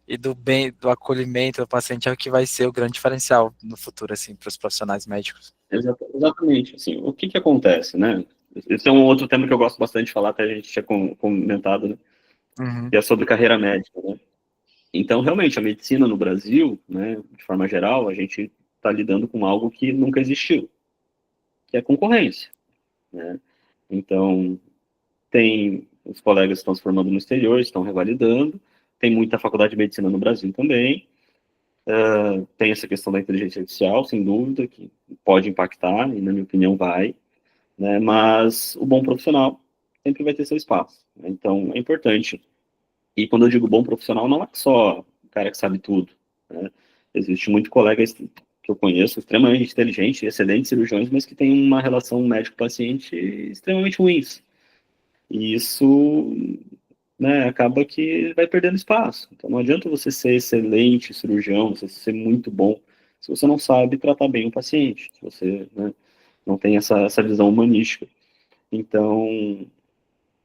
e do bem, do acolhimento do paciente é o que vai ser o grande diferencial no futuro, assim, para os profissionais médicos. Exatamente. Assim, o que acontece, né? Esse é um outro tema que eu gosto bastante de falar, até a gente tinha comentado, né? Uhum. Que é sobre carreira médica, né? Então, realmente, a medicina no Brasil, né, de forma geral, a gente está lidando com algo que nunca existiu, que é concorrência, né? Então, tem os colegas que estão se formando no exterior, estão revalidando, tem muita faculdade de medicina no Brasil também, tem essa questão da inteligência artificial, sem dúvida, que pode impactar, e na minha opinião vai, né? Mas o bom profissional sempre vai ter seu espaço, né? Então, é importante. E quando eu digo bom profissional, não é só o cara que sabe tudo, né? Existe muito colegas que eu conheço, extremamente inteligentes, excelentes cirurgiões, mas que têm uma relação médico-paciente extremamente ruins. E isso, né, acaba que vai perdendo espaço. Então não adianta você ser excelente cirurgião, você ser muito bom, se você não sabe tratar bem o paciente, se você, né, não tem essa visão humanística. Então,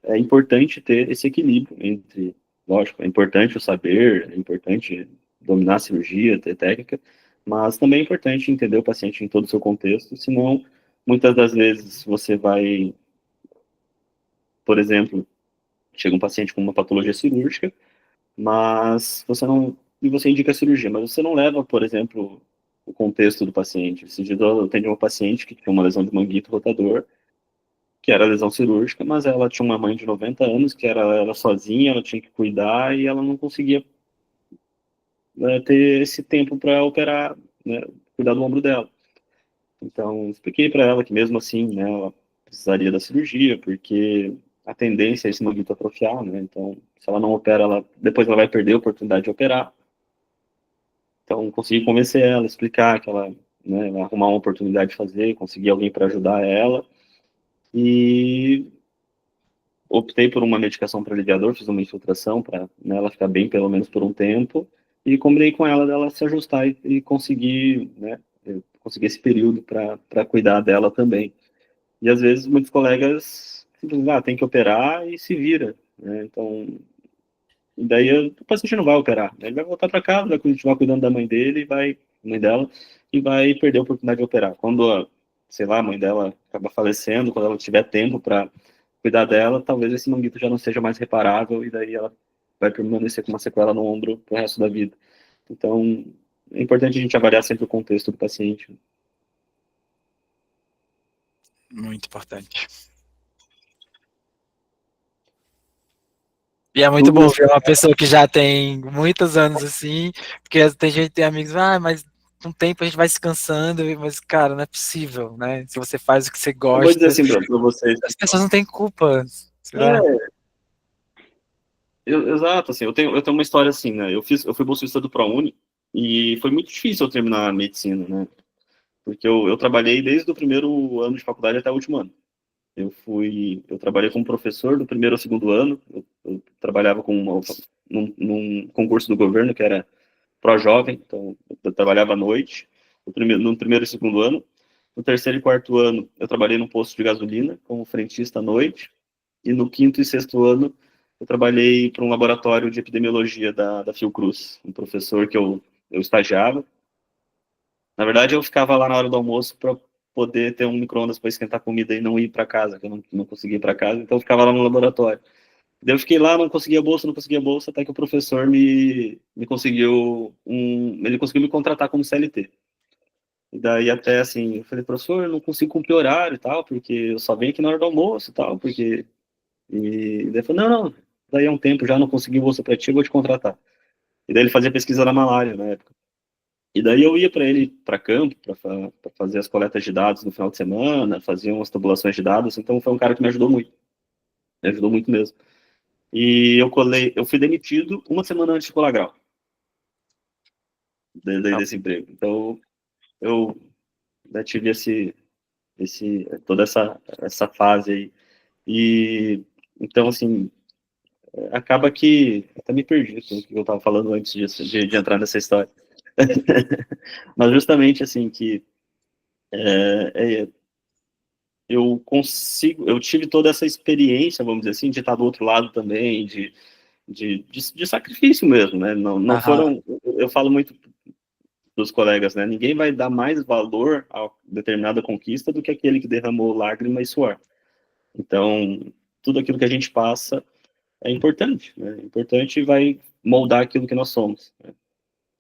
é importante ter esse equilíbrio entre, lógico, é importante o saber, é importante dominar a cirurgia, ter técnica, mas também é importante entender o paciente em todo o seu contexto, senão, muitas das vezes, você vai, por exemplo, chega um paciente com uma patologia cirúrgica, mas você indica a cirurgia, mas você não leva, por exemplo, o contexto do paciente. Esse dia eu atendi uma paciente que tinha uma lesão de manguito rotador, que era lesão cirúrgica, mas ela tinha uma mãe de 90 anos, que era ela sozinha, ela tinha que cuidar, e ela não conseguia, né, ter esse tempo para operar, né, cuidar do ombro dela. Então, expliquei para ela que mesmo assim, né, ela precisaria da cirurgia, porque a tendência é esse manguito atrofiar, né, então, se ela não opera, depois ela vai perder a oportunidade de operar. Então, consegui convencer ela, explicar que ela, né, vai arrumar uma oportunidade de fazer, conseguir alguém para ajudar ela, e optei por uma medicação para aliviador, fiz uma infiltração para, né, ela ficar bem pelo menos por um tempo, e combinei com ela dela se ajustar e conseguir, né, conseguir esse período para cuidar dela também. E às vezes muitos colegas simplesmente, tem que operar e se vira, né? Então, daí o paciente não vai operar, né? Ele vai voltar para casa, vai continuar cuidando da mãe dele, mãe dela, e vai perder a oportunidade de operar. Quando, sei lá, a mãe dela acaba falecendo, quando ela tiver tempo para cuidar dela, talvez esse manguito já não seja mais reparável, e daí ela vai permanecer com uma sequela no ombro pro resto da vida. Então, é importante a gente avaliar sempre o contexto do paciente. Muito importante. E é muito bom ver uma pessoa que já tem muitos anos assim, porque tem gente que tem amigos, mas com o tempo a gente vai se cansando, mas, cara, não é possível, né? Se você faz o que você gosta. Eu vou dizer assim para vocês. As pessoas não têm culpa. Exato, assim, eu tenho uma história assim, né? Eu fui bolsista do ProUni e foi muito difícil eu terminar a medicina, né? Porque eu trabalhei desde o primeiro ano de faculdade até o último ano. Eu trabalhei como professor do primeiro ao segundo ano, eu trabalhava num concurso do governo que era pró-jovem, então eu trabalhava à noite, no primeiro e segundo ano. No terceiro e quarto ano, eu trabalhei num posto de gasolina como frentista à noite, e no quinto e sexto ano, eu trabalhei para um laboratório de epidemiologia da Fiocruz, um professor que eu estagiava. Na verdade, eu ficava lá na hora do almoço para poder ter um micro-ondas para esquentar comida e não ir para casa, que eu não conseguia ir para casa, então eu ficava lá no laboratório. Daí eu fiquei lá, não conseguia bolsa, até que o professor me conseguiu ele conseguiu me contratar como CLT. E daí até assim, eu falei, professor, eu não consigo cumprir horário e tal, porque eu só venho aqui na hora do almoço e tal, porque... E daí ele falou, não, daí há um tempo já não consegui bolsa para ti, eu vou te contratar. E daí ele fazia pesquisa da malária na época. E daí eu ia para ele, para campo, para fazer as coletas de dados no final de semana, fazia umas tabulações de dados, então foi um cara que me ajudou muito mesmo. E eu fui demitido uma semana antes de colar grau, desse emprego. Então, eu tive toda essa fase aí. E, então, assim, acaba que, até me perdi o que eu estava falando antes de entrar nessa história. Mas justamente, assim, que eu tive toda essa experiência, vamos dizer assim, de estar do outro lado também, de sacrifício mesmo, né? Não foram, eu falo muito dos colegas, né? Ninguém vai dar mais valor a determinada conquista do que aquele que derramou lágrima e suor. Então, tudo aquilo que a gente passa é importante, né? É importante e vai moldar aquilo que nós somos, né?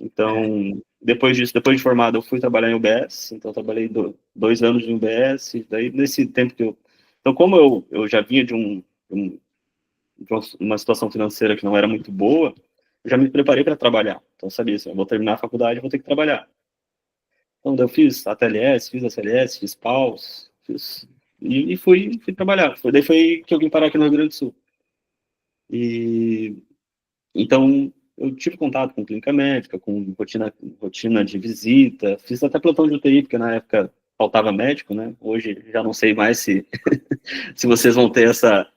Então, depois de formado, eu fui trabalhar em UBS, então eu trabalhei 2 anos em UBS, daí nesse tempo que então, como eu já vinha de uma situação financeira que não era muito boa, eu já me preparei para trabalhar. Então, eu sabia assim, eu vou terminar a faculdade, vou ter que trabalhar. Então, eu fiz ATLS, fiz ACLS, fiz PAUS, e fui trabalhar. Daí foi que eu vim parar aqui no Rio Grande do Sul. E então, eu tive contato com clínica médica, com rotina de visita, fiz até plantão de UTI, porque na época faltava médico, né? Hoje já não sei mais se vocês vão ter essa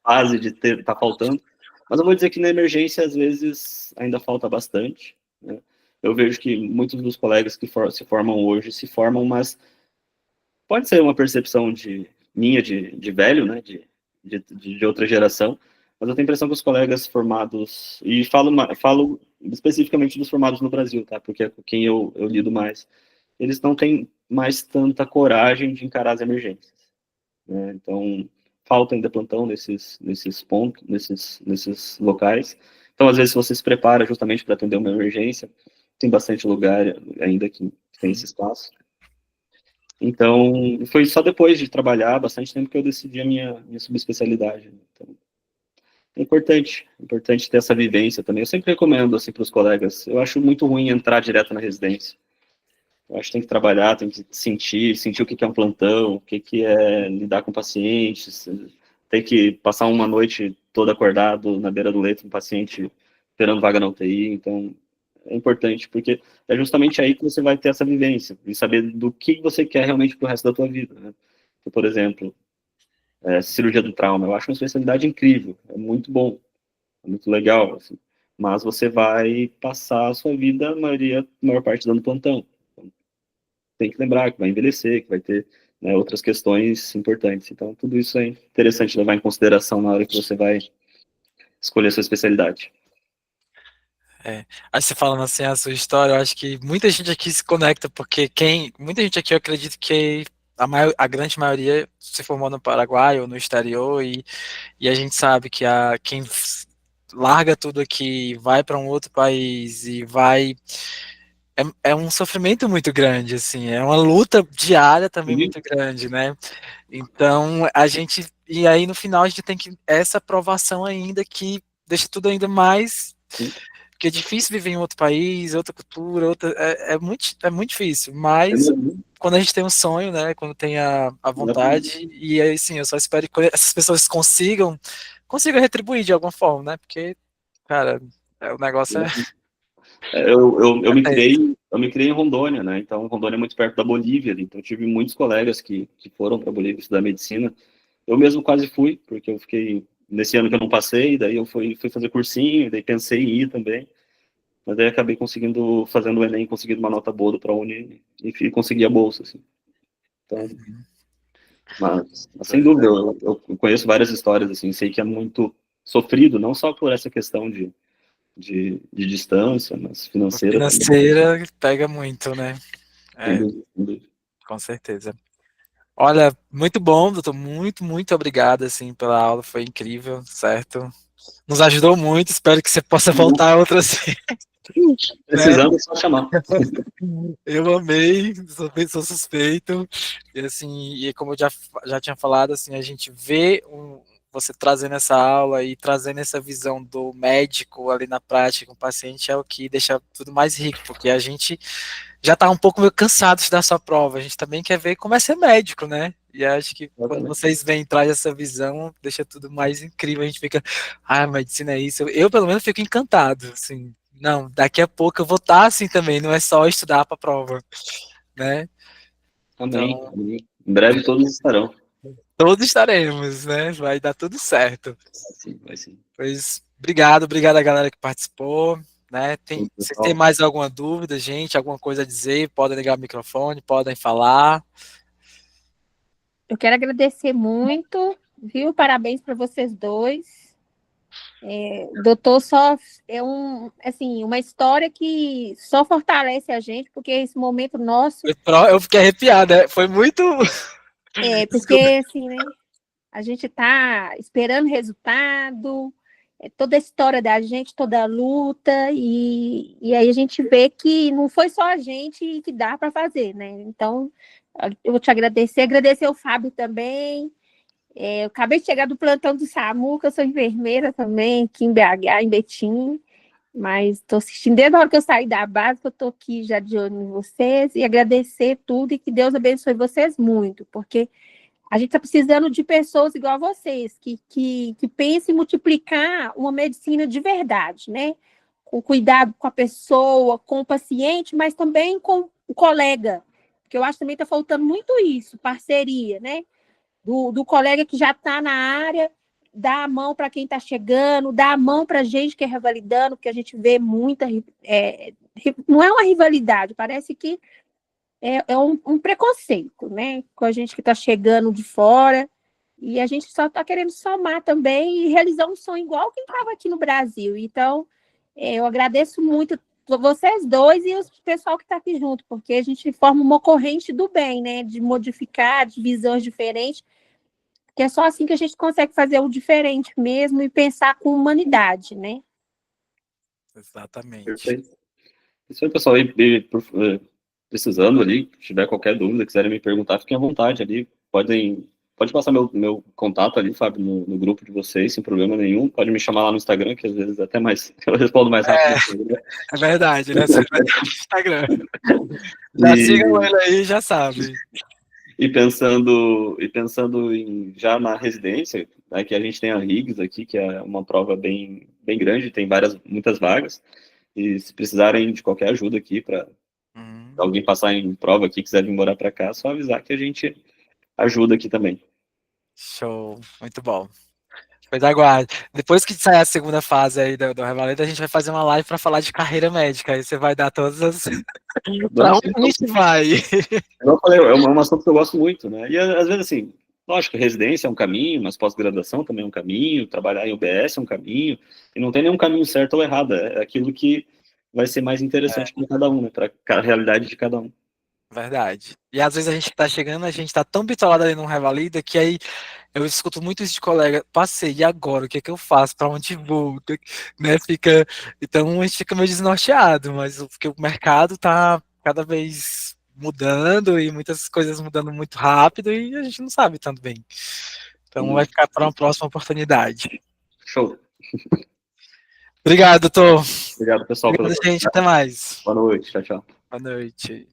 fase de tá faltando. Mas eu vou dizer que na emergência, às vezes, ainda falta bastante, né? Eu vejo que muitos dos colegas que se formam hoje se formam, mas pode ser uma percepção minha de velho, né? De outra geração, mas eu tenho a impressão que os colegas formados, e falo especificamente dos formados no Brasil, tá? Porque é com quem eu lido mais, eles não têm mais tanta coragem de encarar as emergências, né? Então, falta ainda plantão nesses pontos, nesses locais. Então, às vezes, se você se prepara justamente para atender uma emergência, tem bastante lugar ainda que tem esse espaço. Então, foi só depois de trabalhar bastante tempo que eu decidi a minha subespecialidade. Então, é importante ter essa vivência também. Eu sempre recomendo assim, para os colegas. Eu acho muito ruim entrar direto na residência. Eu acho que tem que trabalhar, tem que sentir o que é um plantão, o que é lidar com pacientes, tem que passar uma noite toda acordado na beira do leito um paciente esperando vaga na UTI. Então, é importante, porque é justamente aí que você vai ter essa vivência, e saber do que você quer realmente para o resto da tua vida, né? Então, por exemplo, cirurgia do trauma, eu acho uma especialidade incrível, é muito bom, é muito legal, assim, mas você vai passar a sua vida, a maior parte dando plantão. Então, tem que lembrar que vai envelhecer, que vai ter, né, outras questões importantes. Então, tudo isso é interessante levar em consideração na hora que você vai escolher a sua especialidade. Aí você falando assim a sua história, eu acho que muita gente aqui se conecta, porque muita gente aqui, eu acredito que a grande maioria se formou no Paraguai ou no exterior, e a gente sabe que quem larga tudo aqui, vai para um outro país e vai... É um sofrimento muito grande, assim, é uma luta diária também muito grande, né? Então, e aí no final a gente tem essa aprovação ainda que deixa tudo ainda mais... Porque é difícil viver em outro país, outra cultura, é muito difícil, mas quando a gente tem um sonho, né, quando tem a vontade, e aí sim, eu só espero que essas pessoas consigam retribuir de alguma forma, né, porque, cara, o negócio eu me criei em Rondônia, né, então Rondônia é muito perto da Bolívia, então eu tive muitos colegas que foram para a Bolívia estudar medicina. Eu mesmo quase fui, porque eu fiquei, nesse ano que eu não passei, daí eu fui fazer cursinho, daí pensei em ir também, mas daí acabei fazendo o Enem, conseguindo uma nota boa para a Uni, e consegui a bolsa, assim. Então, mas sem dúvida, eu conheço várias histórias, assim, sei que é muito sofrido, não só por essa questão de distância, mas financeira financeira também. Pega muito, né? Sem dúvida. Com certeza. Olha, muito bom, doutor, muito obrigado, assim, pela aula, foi incrível, certo? Nos ajudou muito, espero que você possa voltar outras vezes, né? Precisando, é só chamar. Eu amei, sou suspeito, e assim, e como eu já tinha falado, assim, a gente vê você trazendo essa aula e trazendo essa visão do médico ali na prática com o paciente é o que deixa tudo mais rico, porque a gente já está um pouco meio cansado de dar sua prova, a gente também quer ver como é ser médico, né? E acho que quando vocês vêm traz essa visão, deixa tudo mais incrível, a gente fica, medicina é isso, eu pelo menos fico encantado, assim, não, daqui a pouco eu vou estar assim também, não é só estudar para a prova, né? Amém. Então, Amém. Em breve todos estarão. todos estaremos, né? Vai dar tudo certo. Sim, vai sim. Pois, obrigado a galera que participou, né? Se tem mais alguma dúvida, gente, alguma coisa a dizer, podem ligar o microfone, podem falar. Eu quero agradecer muito, viu? Parabéns para vocês dois. O doutor só é assim, uma história que só fortalece a gente, porque esse momento nosso. Eu fiquei arrepiada, foi muito. Porque assim, né? A gente está esperando resultado, toda a história da gente, toda a luta, e aí a gente vê que não foi só a gente que dá para fazer, né? Então, eu vou te agradecer o Fábio também. Eu acabei de chegar do plantão do SAMU, que eu sou enfermeira também, aqui em BH, em Betim, mas estou assistindo desde a hora que eu saí da base, que eu estou aqui já de olho em vocês, e agradecer tudo e que Deus abençoe vocês muito, porque a gente está precisando de pessoas igual a vocês, que pensem em multiplicar uma medicina de verdade, né? Com cuidado com a pessoa, com o paciente, mas também com o colega. Porque eu acho que também está faltando muito isso, parceria, né? Do colega que já está na área, dar a mão para quem está chegando, dar a mão para a gente que é revalidando, porque a gente vê muita. Não é uma rivalidade, parece que é um preconceito, né? Com a gente que está chegando de fora, e a gente só está querendo somar também e realizar um sonho igual quem estava aqui no Brasil. Então, eu agradeço muito vocês dois e o pessoal que está aqui junto, porque a gente forma uma corrente do bem, né? De modificar, de visões diferentes, que é só assim que a gente consegue fazer o diferente mesmo e pensar com humanidade, né? Exatamente. Perfeito. Isso aí, pessoal. Precisando ali, se tiver qualquer dúvida, quiserem me perguntar, fiquem à vontade ali. Pode passar meu contato ali, Fábio, no grupo de vocês, sem problema nenhum. Pode me chamar lá no Instagram, que às vezes até mais eu respondo mais rápido. É verdade, né? Você vai no Instagram. Já sigam ele aí, já sabe. E pensando já na residência, né, que a gente tem a Riggs aqui, que é uma prova bem grande, tem muitas vagas. E se precisarem de qualquer ajuda aqui para alguém passar em prova aqui, quiser vir morar para cá, é só avisar que a gente ajuda aqui também. Show, muito bom. Pois aguarde. Depois que sair a segunda fase aí do Revalida, a gente vai fazer uma live para falar de carreira médica. Aí você vai dar todas as. Para onde a gente vai? Eu falei, é um assunto que eu gosto muito, né? E às vezes, assim, lógico, residência é um caminho, mas pós-graduação também é um caminho, trabalhar em UBS é um caminho, e não tem nenhum caminho certo ou errado, é aquilo que vai ser mais interessante para cada um, né? Para a realidade de cada um. Verdade. E às vezes a gente tá chegando, a gente tá tão bitolado ali no Revalida que aí eu escuto muito isso de colega, passei, e agora? O que é que eu faço? Para onde vou? Né? Então a gente fica meio desnorteado, mas porque o mercado tá cada vez mudando e muitas coisas mudando muito rápido e a gente não sabe tanto bem. Então vai ficar para uma próxima oportunidade. Show. Obrigado, doutor. Obrigado, pessoal. Obrigado, gente. Até mais. Boa noite. Tchau, tchau. Boa noite.